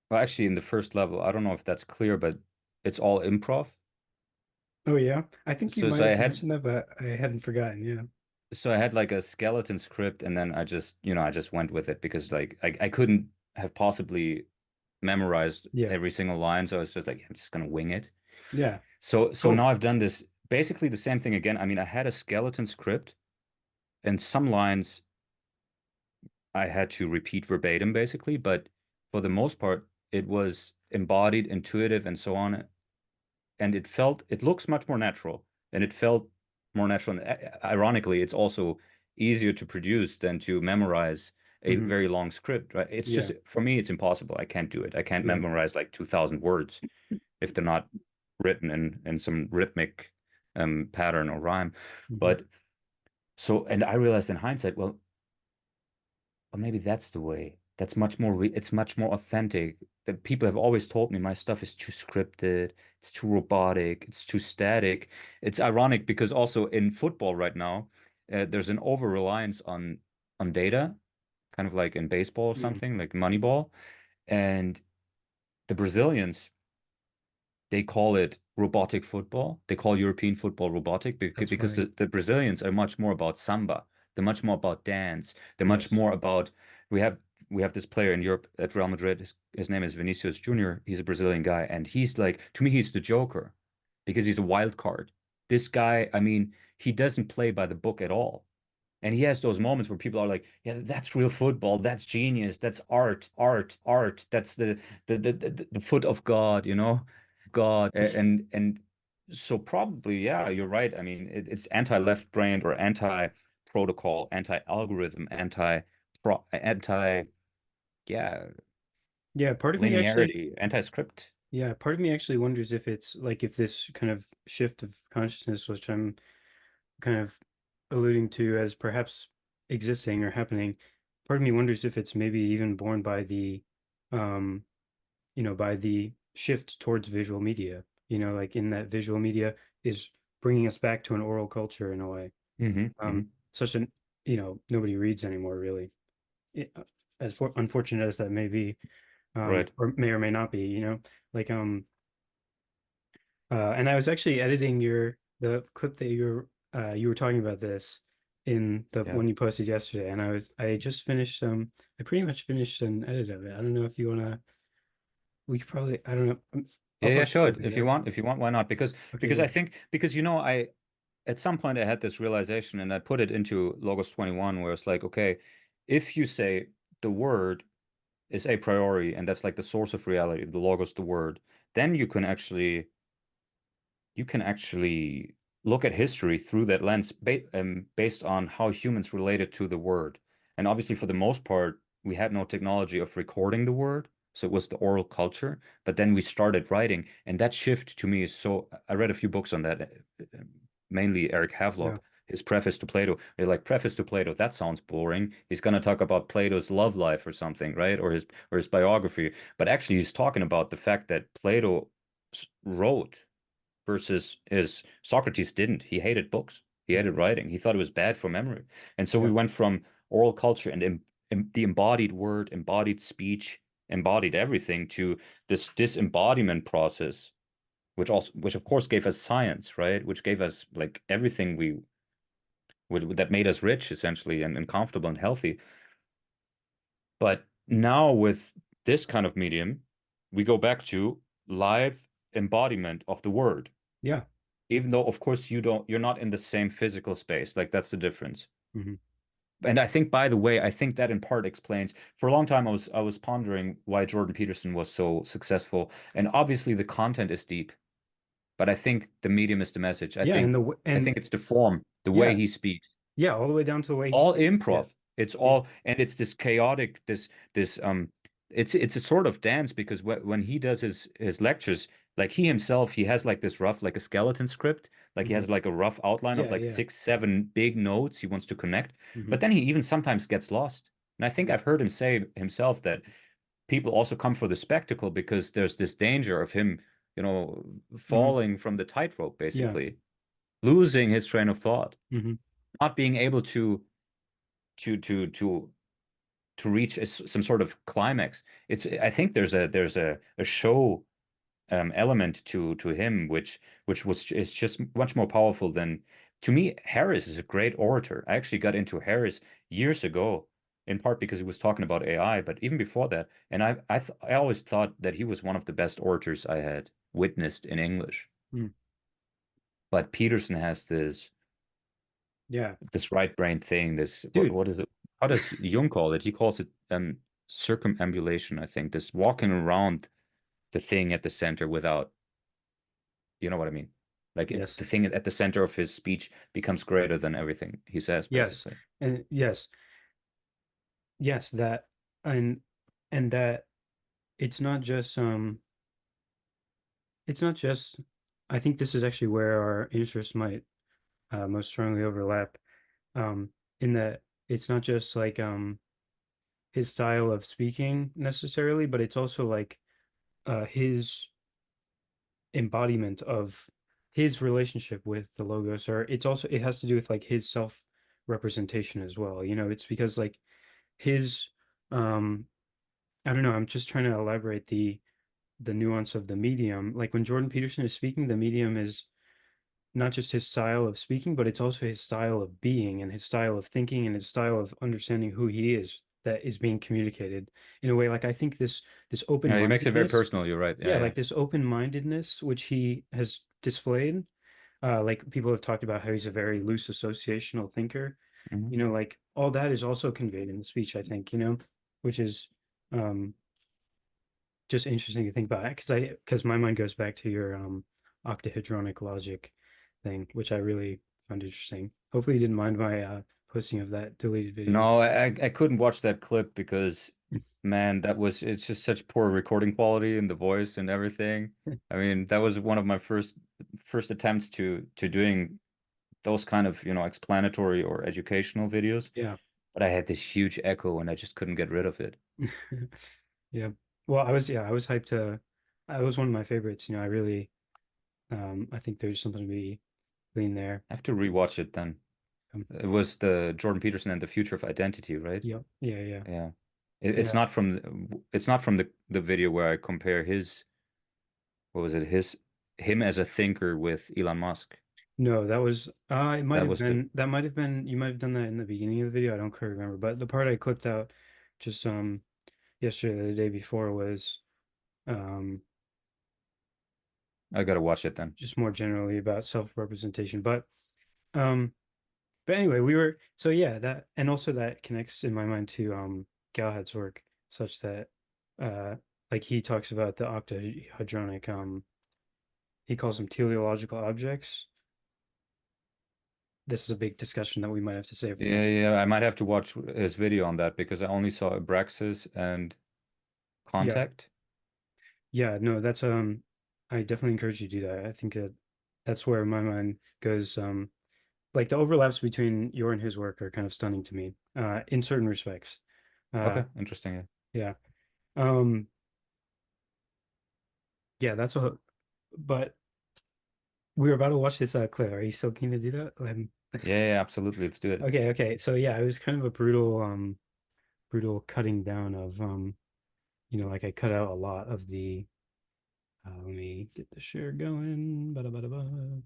well, actually in the first level, I don't know if that's clear, but it's all improv.
Oh yeah. I think you
So
might
so I
have
had
mentioned that, but I hadn't forgotten. Yeah.
so I had like a skeleton script, and then I just went with it because like I couldn't have possibly memorized
Yeah.
every single line, so I was just like, I'm just gonna wing it.
Yeah.
So
Oh.
now I've done this basically the same thing again. I mean, I had a skeleton script, and some lines I had to repeat verbatim basically, but for the most part, it was embodied, intuitive, and so on. And it looks much more natural, and it felt more natural. And ironically, it's also easier to produce than to memorize a
hmm
very long script, right? It's
Yeah.
just for me, it's impossible. I can't do it. I can't
Yeah.
memorize like 2,000 words if they're not written in some rhythmic pattern or rhyme.
hmm
But so, and I realized in hindsight, well, maybe that's the way. That's much more it's much more authentic. That people have always told me my stuff is too scripted, it's too robotic, it's too static. It's ironic because also in football right now, there's an over-reliance on data, kind of like in baseball or
mm
something, like Moneyball. And the Brazilians they call it robotic football. They call European football robotic
That's
because
funny.
the Brazilians are much more about samba. They're much more about dance. They're much
Yes.
more about we have we have this player in Europe at Real Madrid. His name is Vinicius Junior. He's a Brazilian guy, and he's like to me he's the Joker because he's a wild card. This guy, I mean, he doesn't play by the book at all. And he has those moments where people are like, "Yeah, that's real football. That's genius. That's art, art, art. That's the foot of God, you know, God." And so probably, yeah, you're right. I mean, it's anti-left brained or anti-protocol, anti-algorithm, anti, yeah,
Yeah.
linearity, anti-script.
Part of me actually wonders if it's like if this kind of shift of consciousness, which I'm kind of alluding to as perhaps existing or happening, part of me wonders if it's maybe even born by um by the shift towards visual media. Like in that visual media is bringing us back to an oral culture in a way. Such an nobody reads anymore really. It, unfortunate as that may be,
Right.
or may not be, like and I was actually editing the clip that you were talking about this in the
Yeah.
one you posted yesterday, and I just finished I pretty much finished an edit of it. I don't know if you wanna we could probably I don't know. I'll
Yeah, yeah,
post a
show
clip
it
of
if
it.
you want. If you want, why not? Because
Okay,
I
yeah.
think because I at some point I had this realization and I put it into Logos 21 where it's like, okay, if you say the word is a priori and that's like the source of reality, the Logos, the word, then you can actually look at history through that lens based on how humans related to the word. And obviously, for the most part, we had no technology of recording the word. So it was the oral culture. But then we started writing. And that shift to me is so. I read a few books on that, mainly Eric
Yeah.
Havelock, his preface to Plato. They're like, preface to Plato, that sounds boring. He's going to talk about Plato's love life or something, right? Or his biography. But actually, he's talking about the fact that Plato wrote versus his Socrates didn't. He hated books. He hated writing. He thought it was bad for memory. And so we
Yeah.
went from oral culture and the embodied word, embodied speech, embodied everything to this disembodiment process, which of course gave us science, right? Which gave us like everything that made us rich essentially and comfortable and healthy. But now with this kind of medium, we go back to live embodiment of the word,
Yeah.
even though of course you're not in the same physical space. Like that's the difference.
Hmm.
And I think, by the way, I think that in part explains, for a long time I was pondering why Jordan Peterson was so successful. And obviously the content is deep, but I think the medium is the message.
Yeah,
I
and
think it's the form, the way
yeah,
he speaks.
yeah, all the way down to the way he
All
speaks. Yeah.
improv. It's
Yeah.
all, and it's this chaotic, this it's a sort of dance because when he does his lectures, like he himself, he has like this rough, like a skeleton script, like he
Hmm.
has like a rough outline of
Yeah,
like
yeah.
6, 7 big notes he wants to connect,
Hmm.
but then he even sometimes gets lost. And I think
Yeah.
I've heard him say himself that people also come for the spectacle because there's this danger of him,
Hmm.
falling from the tightrope,
Yeah.
basically, losing his train of thought,
Hmm.
not being able to to to to reach some sort of climax. I think there's a show element to him which was is just much more powerful than, to me, Harris is a great orator. I actually got into Harris years ago, in part because he was talking about AI, but even before that, and I always thought that he was one of the best orators I had witnessed in English.
Mm.
But Peterson has
Yeah.
this right brain thing, this
Dude.
what is it? How does Jung call it? He calls it circumambulation, I think. This walking around the thing at the center without, you know what I mean? Like
Yes.
the thing at the center of his speech becomes greater than everything he says,
Yes.
basically.
And yes. Yes, that and that it's not just it's not just I think this is actually where our interests might most strongly overlap. Um in that it's not just like his style of speaking necessarily, but it's also like his embodiment of his relationship with the logos, or it has to do with like his self representation as well. It's because like his um I don't know, I'm just trying to elaborate the nuance of the medium. Like when Jordan Peterson is speaking, the medium is not just his style of speaking, but it's also his style of being and his style of thinking and his style of understanding who he is that is being communicated in a way. Like I think this
Yeah, he makes it very
open-mindedness,
personal. You're right.
yeah,
Yeah, yeah.
like this open-mindedness which he has displayed. Like people have talked about how he's a very loose associational thinker.
Mhm.
Like all that is also conveyed in the speech, I think, which is um just interesting to think about because my mind goes back to your octahedronic logic thing, which I really found interesting. Hopefully you didn't mind my posting of that deleted video.
No, I couldn't watch that clip because, man, it's just such poor recording quality and the voice and everything. I mean, that was one of my first attempts to doing those kind of, explanatory or educational videos.
Yeah.
But I had this huge echo and I just couldn't get rid of it.
Yeah. well, I was hyped to. I was one of my favorites. You know, I really, I think there's something to be gleaned there.
I have to rewatch it then.
Um,
It was the Jordan Peterson and the Future of Identity, right?
yep, yeah.
Yeah.
Yeah.
It's not from the video where I compare his what was it him as a thinker with Elon Musk.
No, that was it might
That
have
was the
been that might have been you might have done that in the beginning of the video. I don't quite remember, but the part I clipped out just yesterday or the day before was um
I gotta watch it then.
just more generally about self-representation. Um but anyway, we were so yeah, that and also that connects in my mind to Galahad's work such that uh like he talks about the octahedronic he calls them teleological objects. This is a big discussion that we might have to save for
Yeah,
next.
yeah, I might have to watch his video on that because I only saw Abraxas and
Yeah.
Contact.
Yeah, no, that's I definitely encourage you to do that. I think that that's where my mind goes. Like the overlaps between your and his work are kind of stunning to me, in certain respects. Uh
Okay, interesting. Yeah.
yeah. Um yeah, that's a but we were about to watch this clip. Are you still keen to do that?
Yeah, yeah, absolutely. Let's do it.
Okay. So yeah, it was kind of a brutal cutting down of you know, like I cut out a lot of the let me get the share going. Ba-da-ba-da-ba.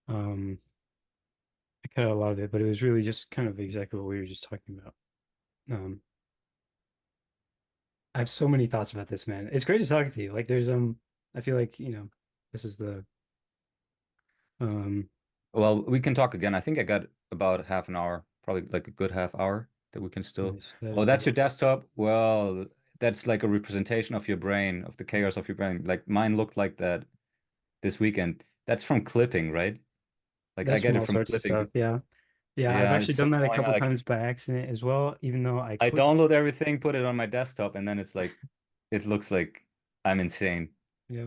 Um I cut out a lot of it, but it was really just kind of exactly what we were just talking about. Um, I have so many thoughts about this, man. It's great to talk to you. Like, I feel like you know, this is the um,
Well, we can talk again. I think I got about half an hour, probably like a good half hour that we can still.
that
Oh,
is
that's your desktop? Well, that's like a representation of your brain, of the chaos of your brain. Like mine looked like that this weekend. That's from clipping, right? Like I
that's
get
from
it
all
from
sorts of
clipping.
stuff. Yeah, yeah. I've
Yeah,
actually
it's so
done that a
annoying.
couple
Like
times by accident as well. Even though I
I
clicked.
download everything, put it on my desktop, and then it's like it looks like I'm insane.
Yeah,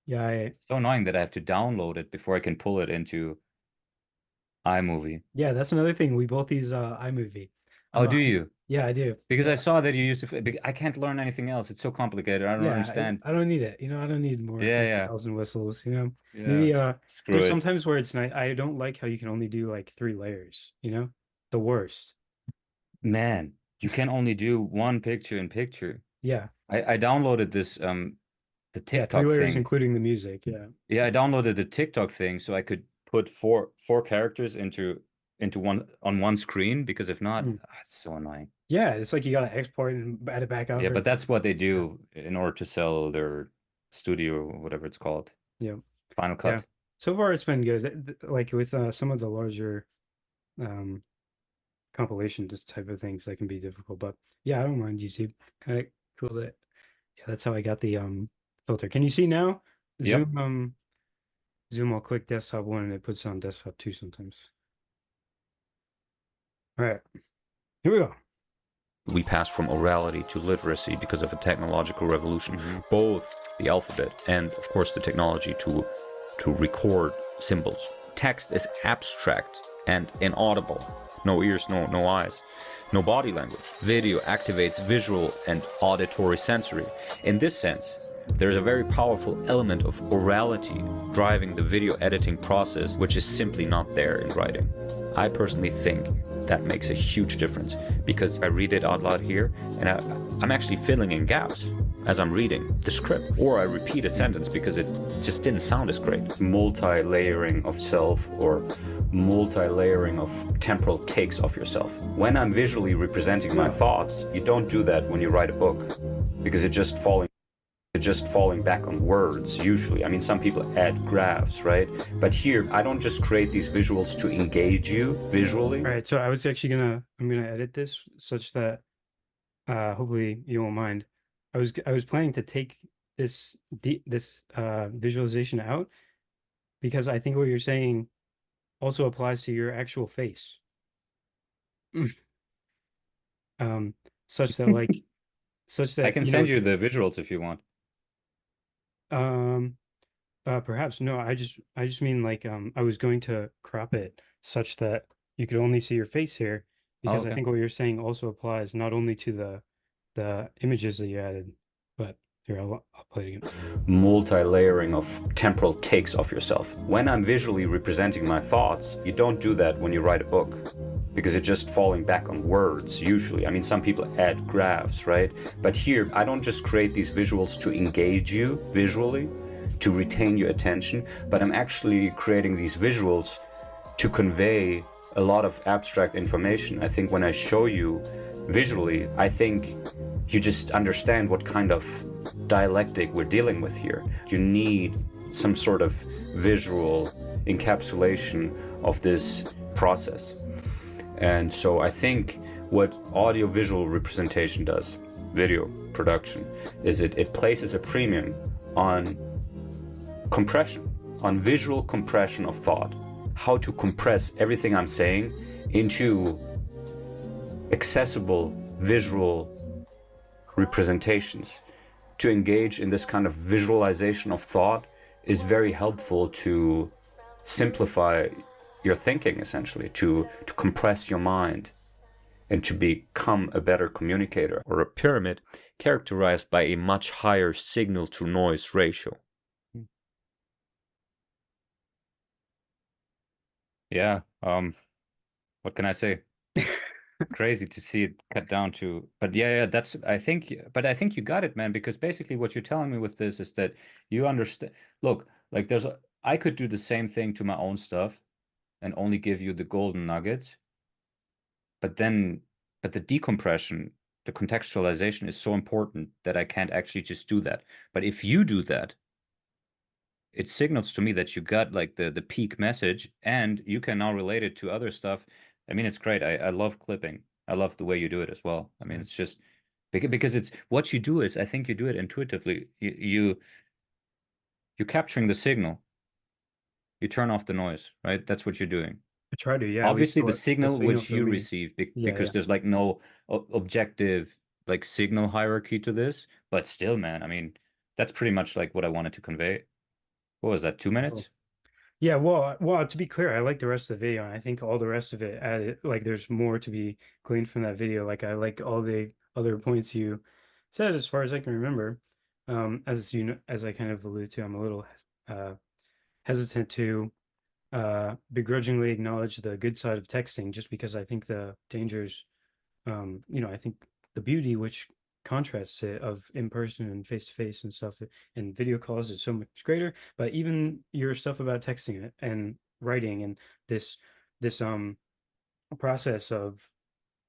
yeah,
It's so annoying that I have to download it before I can pull it into iMovie.
yeah. That's another thing. We both use iMovie.
Oh, do you?
Yeah, I do.
Because I
Yeah,
saw that you used it. I can't learn anything else. It's so complicated. I don't
yeah.
understand.
I don't need it. You know, I don't need more
Yeah,
fancy
yeah,
bells and whistles. You know,
yeah.
maybe
Screw
there's
it.
sometimes where it's nice. I don't like how you can only do like 3 layers. You know, the worst.
Man, you can only do one picture in picture.
Yeah,
I downloaded this the
yeah. Three
TikTok
layers,
thing.
including the music. Yeah,
Yeah, I downloaded the TikTok thing so I could put four characters into one on one screen because if not,
Mm.
it's so annoying.
Yeah. It's like you gotta export and add it back out
Yeah,
very
but that's
quickly.
what they
Yeah,
do in order to sell their studio or whatever it's called.
yeah,
Final
yeah.
Cut.
So far, it's been good. Like with some of the larger um compilation just type of things that can be difficult. But yeah, I don't mind YouTube. Kind of cool that yeah, that's how I got the filter. Can you see now?
Yep.
Zoom, I'll click desktop one and it puts on desktop two sometimes. All right, here we go.
We passed from orality to literacy because of a technological revolution,
Mhm.
both the alphabet and, of course, the technology to record symbols. Text is abstract and inaudible. No ears, no eyes, no body language. Video activates visual and auditory sensory. In this sense, there's a very powerful element of orality driving the video editing process, which is simply not there in writing. I personally think that makes a huge difference because I read it out loud here and I'm actually filling in gaps as I'm reading the script, or I repeat a sentence because it just didn't sound as great. Multi-layering of self or multi-layering of temporal takes of yourself. When I'm visually representing my thoughts, you don't do that when you write a book because it's just falling back on words usually. I mean, some people add graphs, right? But here, I don't just create these visuals to engage you visually.
All right, so I'm gonna edit this such that hopefully you won't mind. I was planning to take this visualization out because I think what you're saying also applies to your actual face. Um, such that like such
I
that
can
you
send
know
you the visuals if you want.
um perhaps no, I just mean like I was going to crop it such that you could only see your face here
Oh,
because I
okay.
think what you're saying also applies not only to the the images that you added. But here, I'll play it again.
Multi-layering of temporal takes of yourself. When I'm visually representing my thoughts, you don't do that when you write a book, because it's just falling back on words usually. I mean, some people add graphs, right? But here, I don't just create these visuals to engage you visually, to retain your attention, but I'm actually creating these visuals to convey a lot of abstract information. I think when I show you visually, I think you just understand what kind of dialectic we're dealing with here. You need some sort of visual encapsulation of this process. And so I think what audiovisual representation does, video production, is it places a premium on compression, on visual compression of thought. How to compress everything I'm saying into accessible visual representations. To engage in this kind of visualization of thought is very helpful to simplify your thinking, essentially, to compress your mind and to become a better communicator. Or a pyramid characterized by a much higher signal to noise ratio.
Yeah. What can I say? Crazy to see it cut down to, but yeah, that's, I think you got it, man, because basically what you're telling me with this is that you understand. Look, like I could do the same thing to my own stuff and only give you the golden nuggets, but the decompression, the contextualization is so important that I can't actually just do that. But if you do that, it signals to me that you got like the peak message and you can now relate it to other stuff. I mean, it's great. I love clipping. I love the way you do it as well. I mean, it's just because it's what you do is, I think you do it intuitively. You're capturing the signal. You turn off the noise, right? That's what you're doing.
I try to, yeah, at least
Obviously, the
the
signal
signal
which
for
you
me.
receive,
Yeah,
because
yeah.
there's like no objective like signal hierarchy to this, but still, man, I mean, that's pretty much like what I wanted to convey. What was that, 2
Cool.
minutes?
Yeah, well, to be clear, I like the rest of the video, and I think all the rest of it added, like, there's more to be gleaned from that video. Like, I like all the other points you said, as far as I can remember. As you know, as I kind of alluded to, I'm a little uh, hesitant to begrudgingly acknowledge the good side of texting, just because I think the dangers, I think the beauty which contrasts it of in person and face to face and stuff and video calls is so much greater. But even your stuff about texting it and writing and this process of,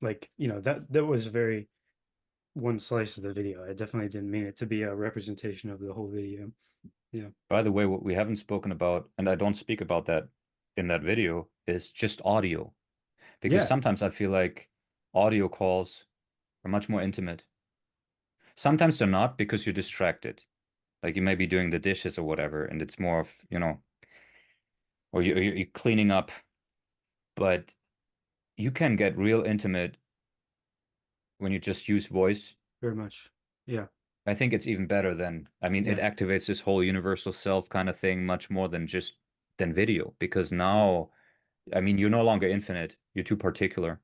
like, that was very one slice of the video. I definitely didn't mean it to be a representation of the whole video. Yeah.
By the way, what we haven't spoken about, and I don't speak about that in that video, is just audio. Because
Yeah.
sometimes I feel like audio calls are much more intimate. Sometimes they're not, because you're distracted. Like you may be doing the dishes or whatever, and it's more of, or you're cleaning up. But you can get real intimate when you just use voice.
Very much. Yeah.
I think it's even better I mean, it
Yeah.
activates this whole universal self kind of thing much more than video, because now, I mean, you're no longer infinite. You're too particular.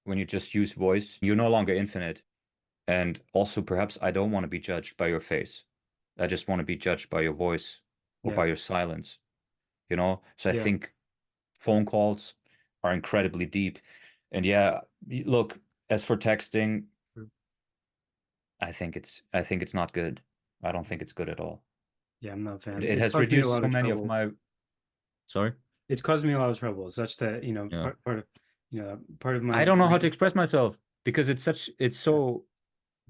When you just use voice, you're no longer infinite. And also, perhaps I don't want to be judged by your face. I just want to be judged by your voice or
Yeah.
by your silence, So I
Yeah.
think phone calls are incredibly deep. And yeah, look, as for texting,
Mm.
I think it's not good. I don't think it's good at all.
Yeah, I'm not a fan.
It
It
has
caused me a
reduced
lot
so
of
many of
trouble.
my. Sorry?
It's caused me a lot of trouble, such that,
Yeah.
part of my
I don't know how to
brain.
express myself because it's
Yeah.
so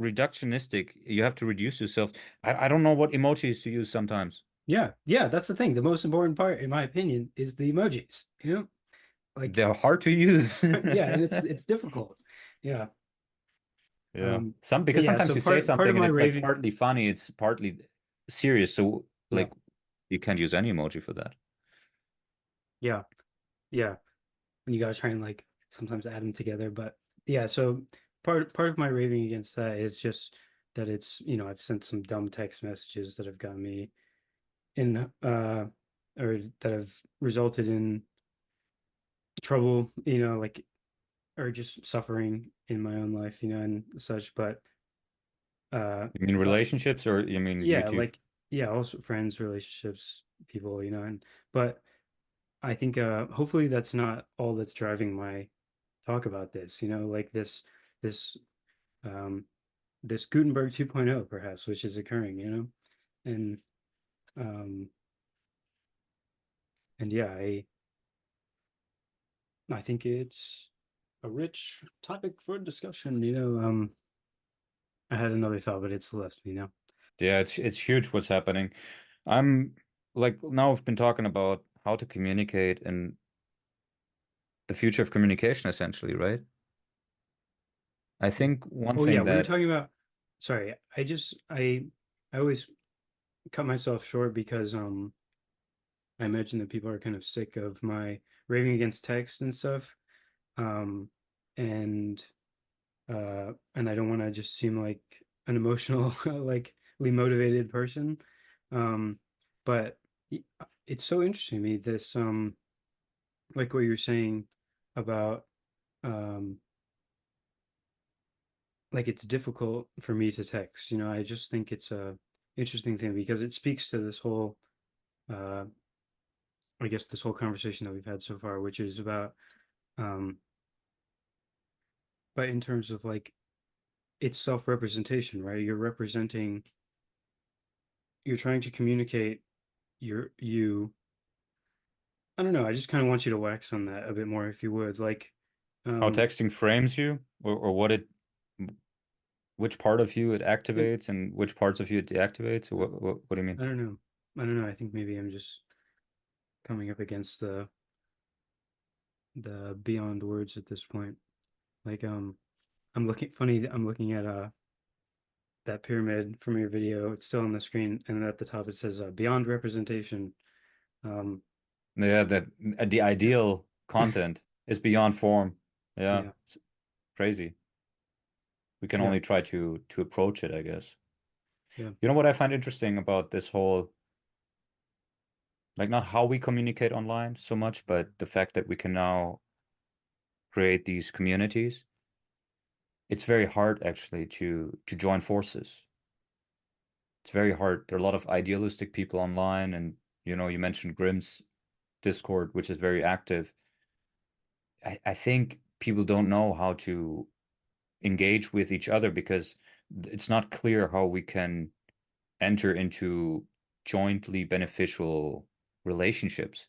reductionistic. You have to reduce yourself. I don't know what emojis to use sometimes.
Yeah, yeah, that's the thing. The most important part, in my opinion, is the emojis. Like,
They're hard to use.
yeah, and it's difficult. Yeah.
Yeah.
But
Because
yeah,
sometimes
so
you say
part of
something and
my
it's like
raving.
partly funny, it's partly serious. So
Yeah,
like you can't use any emoji for that.
yeah, yeah. You gotta try and, like, sometimes add them together. But yeah, so part of my raving against that is just that it's, I've sent some dumb text messages that have gotten me in or that have resulted in trouble, like, or just suffering in my own life, and such. But
You mean
but
relationships, or you mean
yeah,
YouTube?
like yeah, also friends, relationships, people, and but I think hopefully that's not all that's driving my talk about this, like this um this Gutenberg 2.0 perhaps, which is occurring, and um and yeah, I think it's a rich topic for discussion, I had another thought, but it's left me now.
Yeah, it's huge what's happening. I'm like now we've been talking about how to communicate and the future of communication essentially, right? I
Yeah.
think one
Oh yeah,
thing
we were
that
talking about, sorry, I always cut myself short because I imagine that people are kind of sick of my raving against text and stuff. Um and and I don't want to just seem like an emotional like motivated person. Um but it's so interesting to me, this like what you're saying about um like it's difficult for me to text. I just think it's a interesting thing because it speaks to this whole uh I guess this whole conversation that we've had so far, which is about um but in terms of like it's self-representation, right? You're trying to communicate you. I don't know, I just kind of want you to wax on that a bit more if you would. Like
how
um
texting frames you, or what it, which part of you it
and
activates and which parts of you it deactivates, or what do you mean?
I don't know. I think maybe I'm just coming up against the beyond words at this point. Like I'm looking at that pyramid from your video. It's still on the screen, and at the top it says beyond representation. Um,
Yeah, that the
yeah,
ideal content is beyond form. Yeah,
yeah,
it's crazy. We can
yeah,
only try to approach it, I guess.
yeah.
You know what I find interesting about this whole, like not how we communicate online so much, but the fact that we can now create these communities. It's very hard actually to join forces. It's very hard. There are a lot of idealistic people online, and you mentioned Grimm's Discord, which is very active. I think people don't know how to engage with each other because it's not clear how we can enter into jointly beneficial relationships.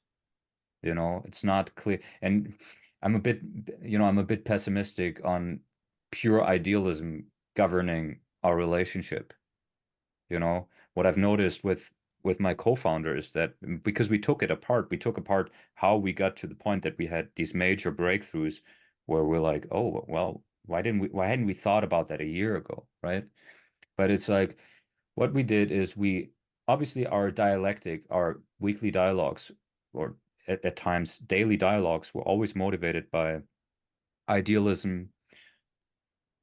It's not clear. And I'm a bit, I'm a bit pessimistic on pure idealism governing our relationship. What I've noticed with my co-founder is that because we took apart how we got to the point that we had these major breakthroughs where we're like, oh, well, why hadn't we thought about that a year ago, right? But it's like what we did is we obviously our weekly dialogues, or at times daily dialogues, were always motivated by idealism,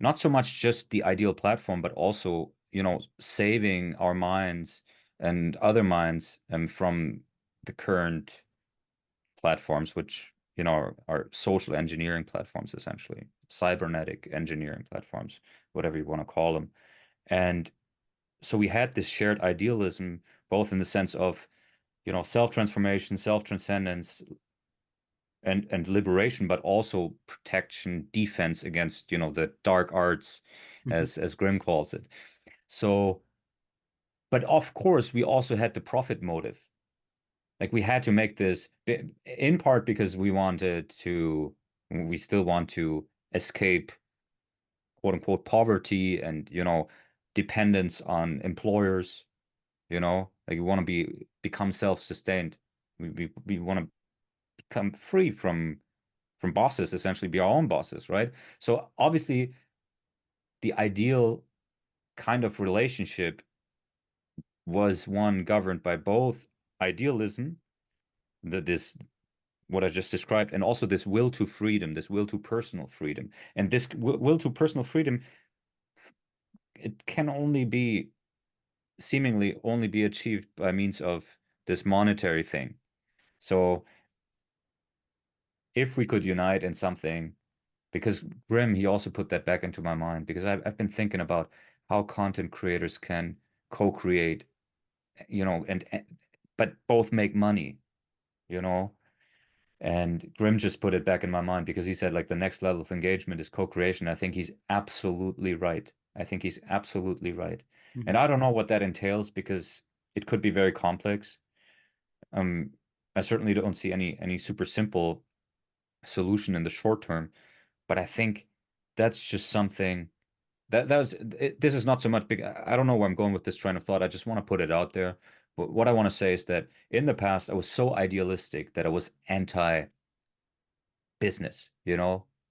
not so much just the ideal platform, but also, saving our minds and other minds from the current platforms, which, are social engineering platforms, essentially, cybernetic engineering platforms, whatever you want to call them. And so we had this shared idealism, both in the sense of, self-transformation, self-transcendence, and liberation, but also protection, defense against, the dark arts,
Mhm.
as Grimm calls it. So, but of course, we also had the profit motive. Like we had to make this in part because we still want to escape quote unquote poverty and, dependence on employers, like we want to become self-sustained. We want to become free from bosses, essentially be our own bosses, right? So obviously the ideal kind of relationship was one governed by both idealism, that this what I just described, and also this will to freedom, this will to personal freedom. And this will to personal freedom, it can only be seemingly only be achieved by means of this monetary thing. So if we could unite in something, because Grimm, he also put that back into my mind because I've been thinking about how content creators can co-create, but both make money, you know. And Grimm just put it back in my mind because he said like the next level of engagement is co-creation. I think he's absolutely right. I think he's absolutely right. And
Mhm.
I don't know what that entails because it could be very complex. Um, I certainly don't see any super simple solution in the short term, but I think that's just something this is not so much big. I don't know where I'm going with this train of thought. I just want to put it out there. But what I want to say is that in the past, I was so idealistic that I was anti business, in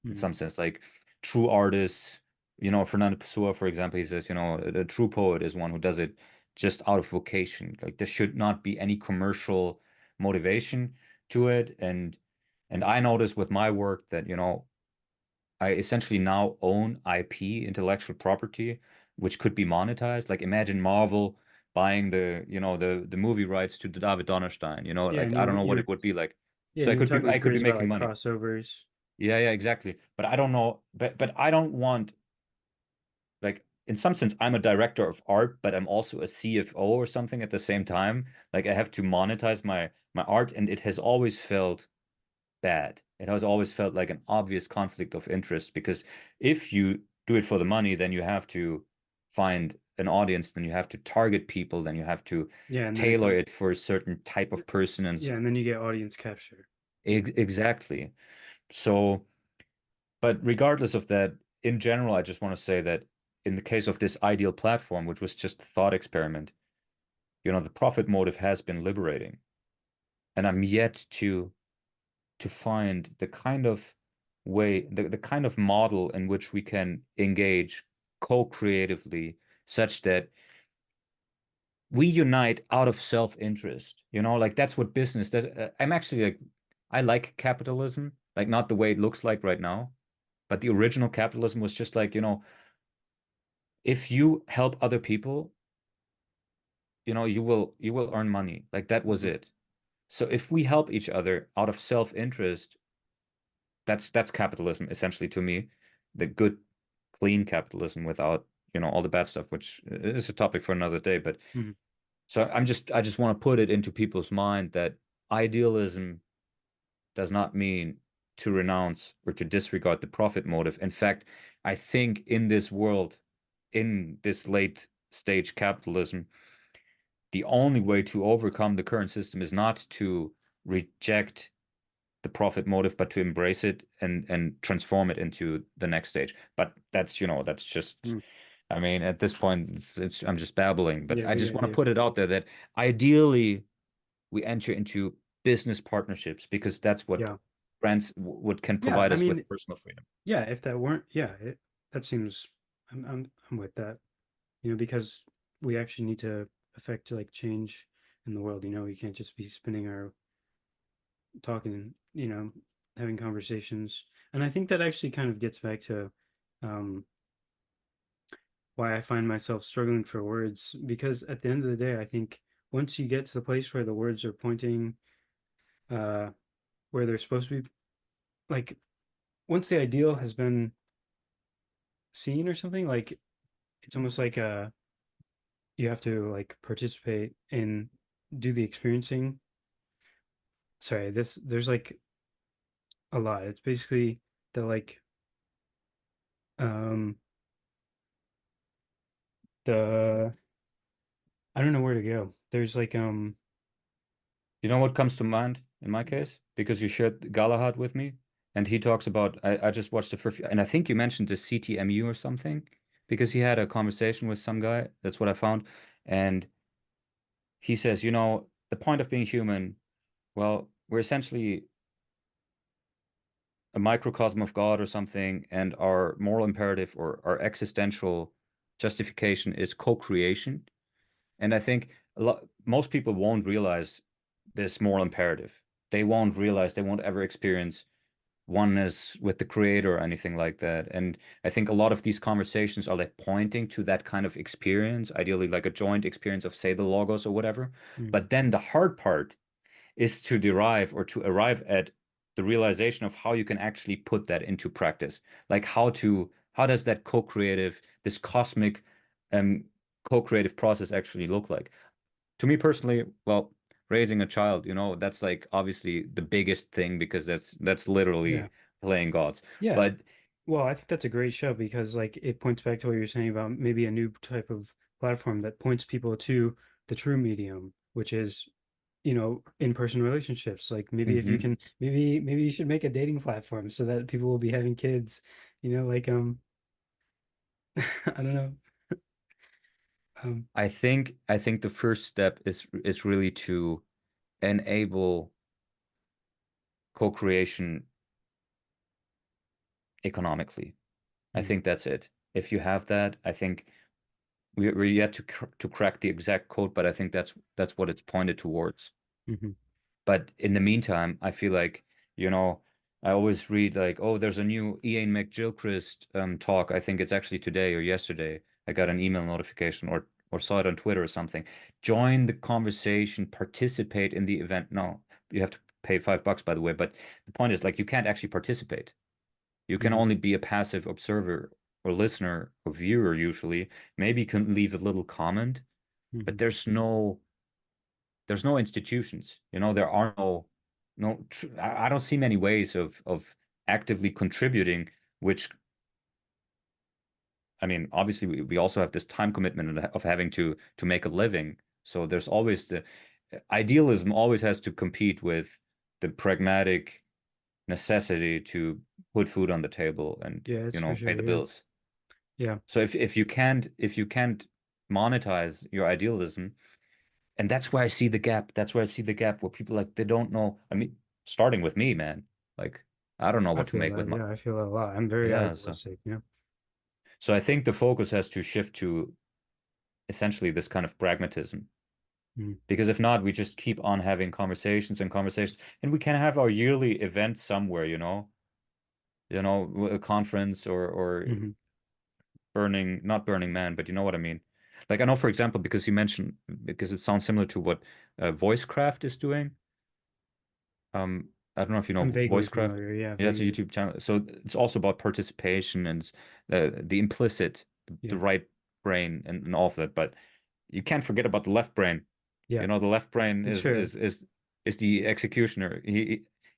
Mhm.
some sense. Like true artists, Fernando Pessoa, for example, he says, a true poet is one who does it just out of vocation. Like there should not be any commercial motivation to it. And I notice with my work that, I essentially now own IP, intellectual property, which could be monetized. Like imagine Marvel buying the movie rights to the David Donnerstein,
Yeah,
like
and
I don't know what
you're
it would be like.
yeah,
So
and
I
you're
could be
talking
I could be
crazy about
making
like
money.
crossovers.
Yeah, yeah, exactly. But I don't know, but I don't want, like, in some sense I'm a director of art, but I'm also a CFO or something at the same time. Like I have to monetize my art, and it has always felt bad. It has always felt like an obvious conflict of interest because if you do it for the money, then you have to find an audience, then you have to target people, then you have to
Yeah, and then
tailor it for a certain type of person, and
yeah, and then you get audience capture.
exactly. So, but regardless of that, in general, I just want to say that in the case of this ideal platform, which was just a thought experiment, the profit motive has been liberating, and I'm yet to find the kind of way, the kind of model in which we can engage co-creatively such that we unite out of self-interest. Like that's what business does. I'm actually like, I like capitalism, like not the way it looks like right now, but the original capitalism was just like, if you help other people, you will earn money. Like that was
Mhm.
it. So if we help each other out of self-interest, that's capitalism essentially to me, the good, clean capitalism without, all the bad stuff, which is a topic for another day. But
Mhm.
so I just want to put it into people's mind that idealism does not mean to renounce or to disregard the profit motive. In fact, I think in this world, in this late stage capitalism, the only way to overcome the current system is not to reject the profit motive, but to embrace it and transform it into the next stage. But that's just,
Mhm.
I mean, at this point, I'm just babbling. But
Yeah,
I
we
just
got
want to
you.
put it out there that ideally we enter into business partnerships because that's what
Yeah.
grants what can
Yeah,
provide
I
us
mean,
with personal freedom.
yeah, if that weren't, yeah, that seems, I'm with that, because we actually need to affect like change in the world. We can't just be spinning our talking, having conversations. And I think that actually kind of gets back to um, why I find myself struggling for words, because at the end of the day, I think once you get to the place where the words are pointing uh, where they're supposed to be, like once the ideal has been seen or something, like it's almost like you have to like participate in do the experiencing. Sorry, this there's like a lot. It's basically the like um the I don't know where to go. There's like
You know what comes to mind in my case? Because you shared Galahad with me, and he talks about, I just watched the first, and I think you mentioned the CTMU or something, because he had a conversation with some guy. That's what I found. And he says, the point of being human, well, we're essentially a microcosm of God or something, and our moral imperative or our existential justification is co-creation. And I think most people won't realize this moral imperative. They won't realize, they won't ever experience oneness with the creator or anything like that. And I think a lot of these conversations are like pointing to that kind of experience, ideally like a joint experience of, say, the logos or whatever.
mm,
But then the hard part is to derive or to arrive at the realization of how you can actually put that into practice. Like how does that co-creative, this cosmic um co-creative process actually look like? To me personally, well, raising a child, that's like obviously the biggest thing because that's
Yeah.
literally playing gods.
Yeah.
But
Well, I think that's a great show because like it points back to what you were saying about maybe a new type of platform that points people to the true medium, which is, in-person relationships. Like maybe if you
mhm,
can, maybe you should make a dating platform so that people will be having kids, like I don't know. Um,
I think the first step is really to enable co-creation economically. I
mm,
think that's it. If you have that, I think we're yet to crack the exact code, but I think that's what it's pointed towards.
mhm,
But in the meantime, I feel like, you know, I always read like, oh, there's a new Ian McGilchrist talk. I think it's actually today or yesterday. I got an email notification or saw it on Twitter or something. Join the conversation, participate in the event. No, you have to pay $5, by the way. But the point is like you can't actually participate. You can
mhm,
only be a passive observer or listener or viewer usually. Maybe you can leave a little comment, but
mhm.
there's no institutions. There are no I don't see many ways of actively contributing, which I mean, obviously we also have this time commitment of having to make a living. So there's always the idealism always has to compete with the pragmatic necessity to put food on the table and,
Yeah, it's for
pay
sure.
the
Yeah.
bills.
Yeah.
So if you can't monetize your idealism, and that's where I see the gap. That's where I see the gap where people like they don't know. I mean, starting with me, man. Like I don't know
I
what to
feel
make with
that.
my
Yeah, I feel that a lot. I'm very
yeah. So
idealistic, yeah.
so I think the focus has to shift to essentially this kind of pragmatism.
Mm,
Because if not, we just keep on having conversations and conversations, and we can have our yearly event somewhere, a conference or
mhm.
not Burning Man, but you know what I mean. Like I know, for example, because it sounds similar to what Voicecraft is doing. I don't know if you
I'm
know
vaguely
Voicecraft.
familiar. Yeah,
Yeah, it's a
vaguely.
YouTube channel. So it's also about participation and the implicit, the
Yeah.
right brain and all of that. But you can't forget about the left brain.
Yeah.
The left brain
It's
is
true.
is is is the executioner.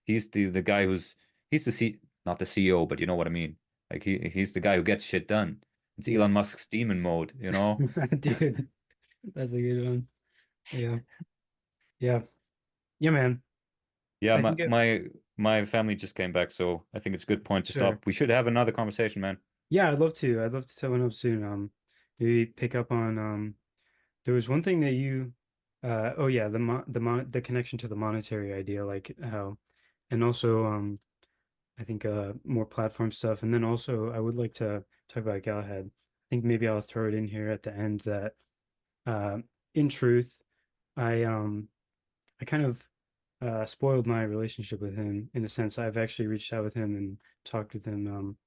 He's the guy he's the C not the CEO, but you know what I mean. Like he's the guy who gets shit done. It's
Yeah.
Elon Musk's demon mode.
Dude, that's a good one. Yeah. Yeah. Yeah, man.
Yeah,
I
my
think it,
my my family just came back, so I think it's a good point to
sure.
stop. We should have another conversation, man.
Yeah, I'd love to. I'd love to set one up soon. Maybe pick up on there was one thing that you oh yeah, the connection to the monetary idea, like how and also I think more platform stuff. And then also I would like to talk about Galahad. I think maybe I'll throw it in here at the end that uh in truth, I kind of spoiled my relationship with him in a sense. I've actually reached out with him and talked with him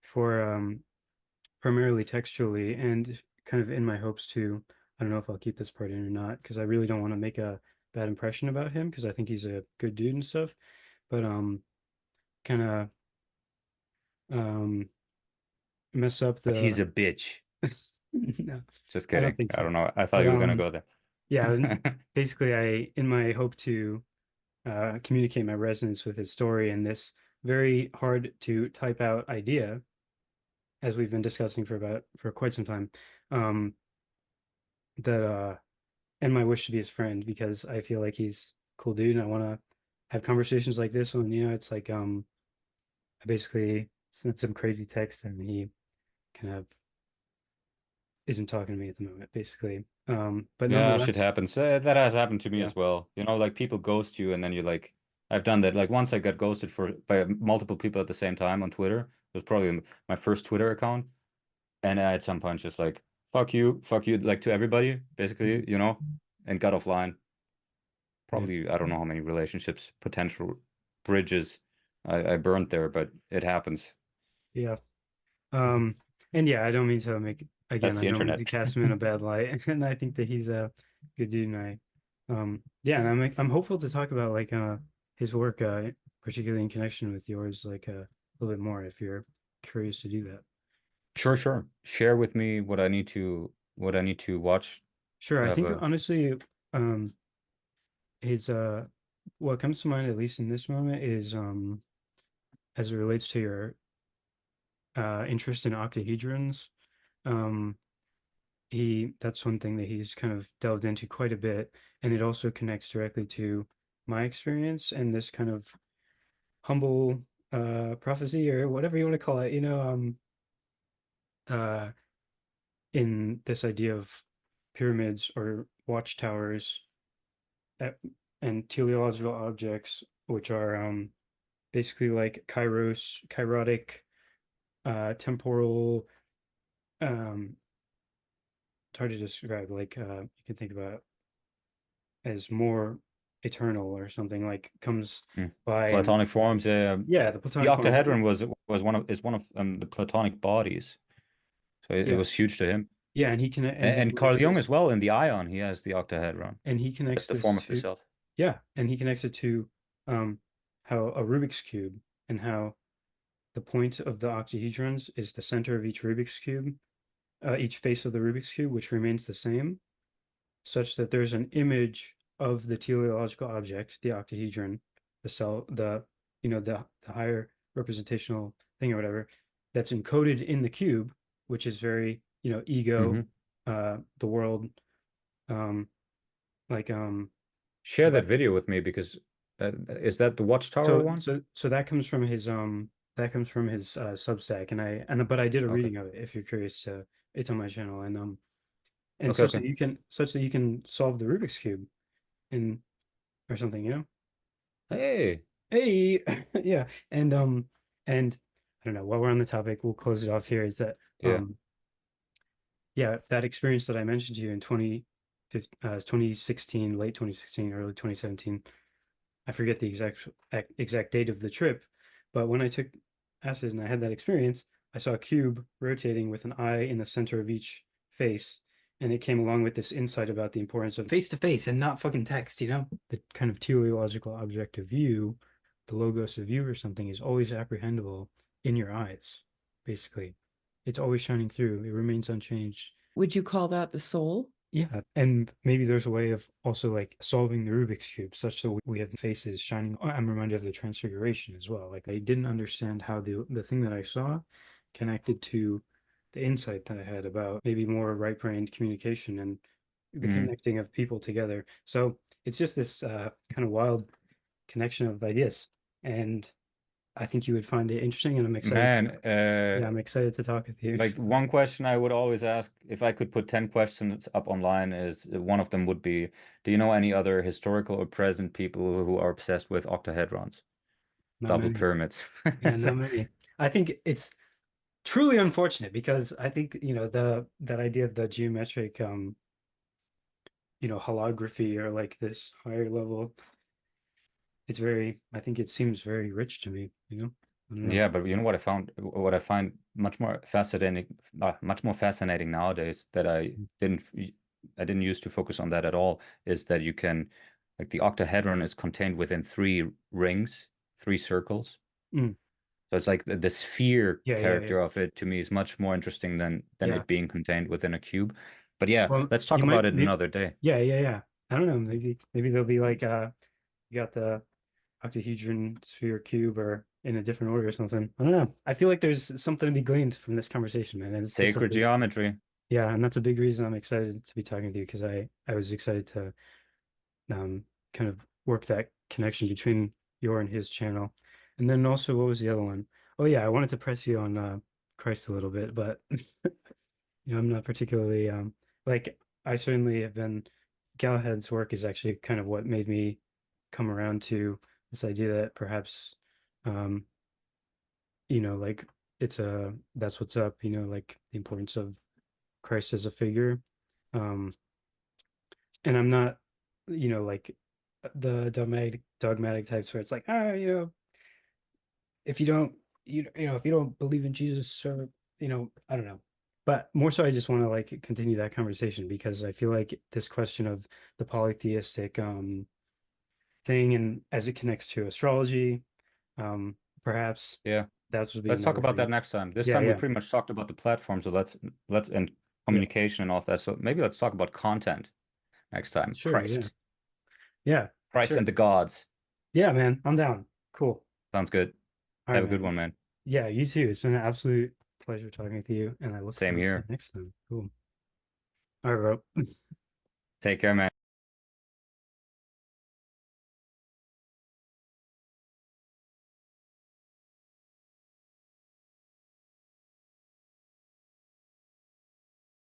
for primarily textually and kind of in my hopes to, I don't know if I'll keep this part in or not, because I really don't want to make a bad impression about him because I think he's a good dude and stuff. But kind of um mess up
But he's
the
a bitch.
no,
Just
I don't
kidding.
think
I
so.
don't know. I thought
But
you were gonna go there.
yeah, basically I in my hope to communicate my resonance with his story and this very hard to type out idea, as we've been discussing for quite some time, um, that and my wish to be his friend because I feel like he's a cool dude and I want to have conversations like this one. It's like I basically sent some crazy text and he kind of isn't talking to me at the moment, basically. But
Yeah, shit
nonetheless,
happens. That has happened to me
yeah,
as well. Like people ghost you and then you're like, I've done that. Like once I got ghosted by multiple people at the same time on Twitter. It was probably my first Twitter account. And I at some point just like, fuck you, like to everybody,
mhm,
basically, and got offline.
yeah,
Probably, I don't know how many relationships, potential bridges I burned there, but it happens.
yeah. Um, and yeah, I don't mean to make again,
That's
I
the
don't mean
internet.
to cast him in a bad light, and I think that he's a good dude, and yeah, and I'm hopeful to talk about like his work, particularly in connection with yours, like a little bit more if you're curious to do that.
Sure. Share with me what I need to watch
Sure,
to
I
have
think
a
honestly, um, his what comes to mind at least in this moment is as it relates to your interest in octahedrons. Um, that's one thing that he's kind of delved into quite a bit, and it also connects directly to my experience and this kind of humble prophecy or whatever you want to call it, uh in this idea of pyramids or watchtowers at, and teleological objects, which are basically like kairotic, temporal, um, it's hard to describe. Like you can think about it as more eternal or something like comes
mm,
by and
Platonic forms.
yeah, the
The
Platonic forms.
octahedron was one of the Platonic bodies, so it
Yeah,
was huge to him.
yeah, and he
And Carl
connects
Jung
this
as well in the Ion, he has the octahedron
and he
as
connects
the
this
form of the
to
self.
yeah, and he connects it to um how a Rubik's cube and how the point of the octahedrons is the center of each Rubik's cube, each face of the Rubik's cube, which remains the same, such that there's an image of the teleological object, the octahedron, the cell, the higher representational thing or whatever, that's encoded in the cube, which is very, ego,
Hmm.
the world, um, like
Share that
but
video with me because is that the Watchtower
so
one?
so so that comes from his Substack, and but I did a
Okay.
reading of it if you're curious. It's on my channel, and
Okay,
such
okay.
that you can solve the Rubik's cube in or something,
Hey.
Hey, yeah, and I don't know. While we're on the topic, we'll close it off here. Is that
Yeah.
yeah, that experience that I mentioned to you in 2016, late 2016, early 2017. I forget the exact date of the trip, but when I took acid and I had that experience, I saw a cube rotating with an eye in the center of each face, and it came along with this insight about the importance of face to face and not fucking text, The kind of teleological object of view, the logos of view or something is always apprehendable in your eyes, basically. It's always shining through. It remains unchanged.
Would you call that the soul?
Yeah, and maybe there's a way of also like solving the Rubik's Cube such that we have faces shining. I'm reminded of the Transfiguration as well. Like I didn't understand how the thing that I saw connected to the insight that I had about maybe more right-brained communication and the
Mm.
connecting of people together. So it's just this kind of wild connection of ideas, and I think you would find it interesting, and I'm excited to,
Man,
yeah, I'm excited to talk with you.
like one question I would always ask if I could put 10 questions up online is one of them would be, do you know any other historical or present people who are obsessed with octahedrons,
Not
double
many.
pyramids?
Yeah, not many. I think it's truly unfortunate because I think, that idea of the geometric holography or like this higher level, I think it seems very rich to me. I don't know.
Yeah, but you know what what I find much more fascinating nowadays that I didn't used to focus on that at all, is that you can, like the octahedron is contained within three rings, three circles.
Mm,
So it's like the sphere
yeah, yeah, yeah.
character of it to me is much more interesting than
Yeah.
it being contained within a cube. But yeah,
Well,
let's talk
you
about
might
it
maybe
another day.
yeah, yeah, yeah. I don't know. Maybe they'll be like you got the octahedron sphere cube or in a different order or something. I don't know. I feel like there's something to be gleaned from this conversation, man. And it's a
Sacred
big
geometry.
yeah, and that's a big reason I'm excited to be talking with you because I was excited to kind of work that connection between your and his channel. And then also, what was the other one? Oh yeah, I wanted to press you on Christ a little bit, but I'm not particularly like I certainly have been Galahad's work is actually kind of what made me come around to this idea that perhaps um like it's a that's what's up, like the importance of Christ as a figure. Um and I'm not, like the dogmatic types where it's like, if you don't, if you don't believe in Jesus or, I don't know. But more so, I just want to like continue that conversation because I feel like this question of the polytheistic thing and as it connects to astrology, um, perhaps,
Yeah.
That's would be
Let's talk
another
about that
thing.
next time. This
Yeah,
time we
yeah.
pretty much talked about the platform, so let's and communication and all of that. So maybe let's talk about content next time.
Sure,
Christ.
Yeah,
Christ
sure.
and the gods.
Yeah, man, I'm down. Cool.
Sounds good.
All
Have
right,
a good
man.
one, man.
Yeah, you too. It's been an absolute pleasure talking with you, and I look
Same
forward to
here.
the next time. Cool. All right, bro.
Take care, man.